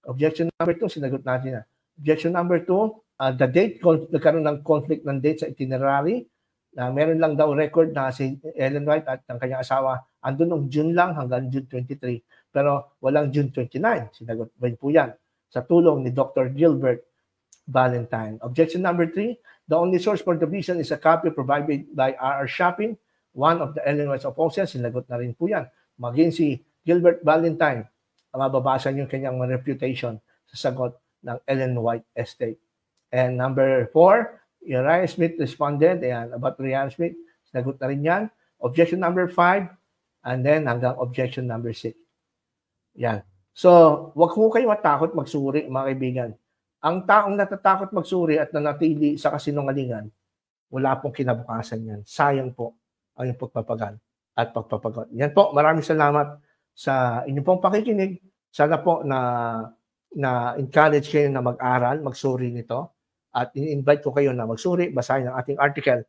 Objection number 2, sinagot natin na. Objection number 2, the date, nagkaroon ng conflict ng date sa itinerary. Meron lang daw record na si Ellen White at ang kanyang asawa andun nung June lang hanggang June 23. Pero walang June 29. Sinagot po yan sa tulong ni Dr. Gilbert Valentine. Objection number 3, the only source for the vision is a copy provided by R.R. Shopping, one of the Ellen White's opponents. Sinagot na rin po yan. Maging si Gilbert Valentine mababasa niyo yung kanyang reputation sa sagot ng Ellen White Estate. And number 4, yung Ryan Smith responded, ayan, about Ryan Smith, sinagot na rin yan. Objection number 5, and then hanggang objection number 6. Yan. So, wag po kayo matakot magsuri, mga kaibigan. Ang taong natatakot magsuri at nanatili sa kasinungalingan, wala pong kinabukasan yan. Sayang po ang inyong pagpapagal at pagpapagot. Yan po, maraming salamat sa inyong pong pakikinig. Sana po na encourage kayo na mag-aral, magsuri nito. At in-invite ko kayo na magsuri, basahin ang ating article.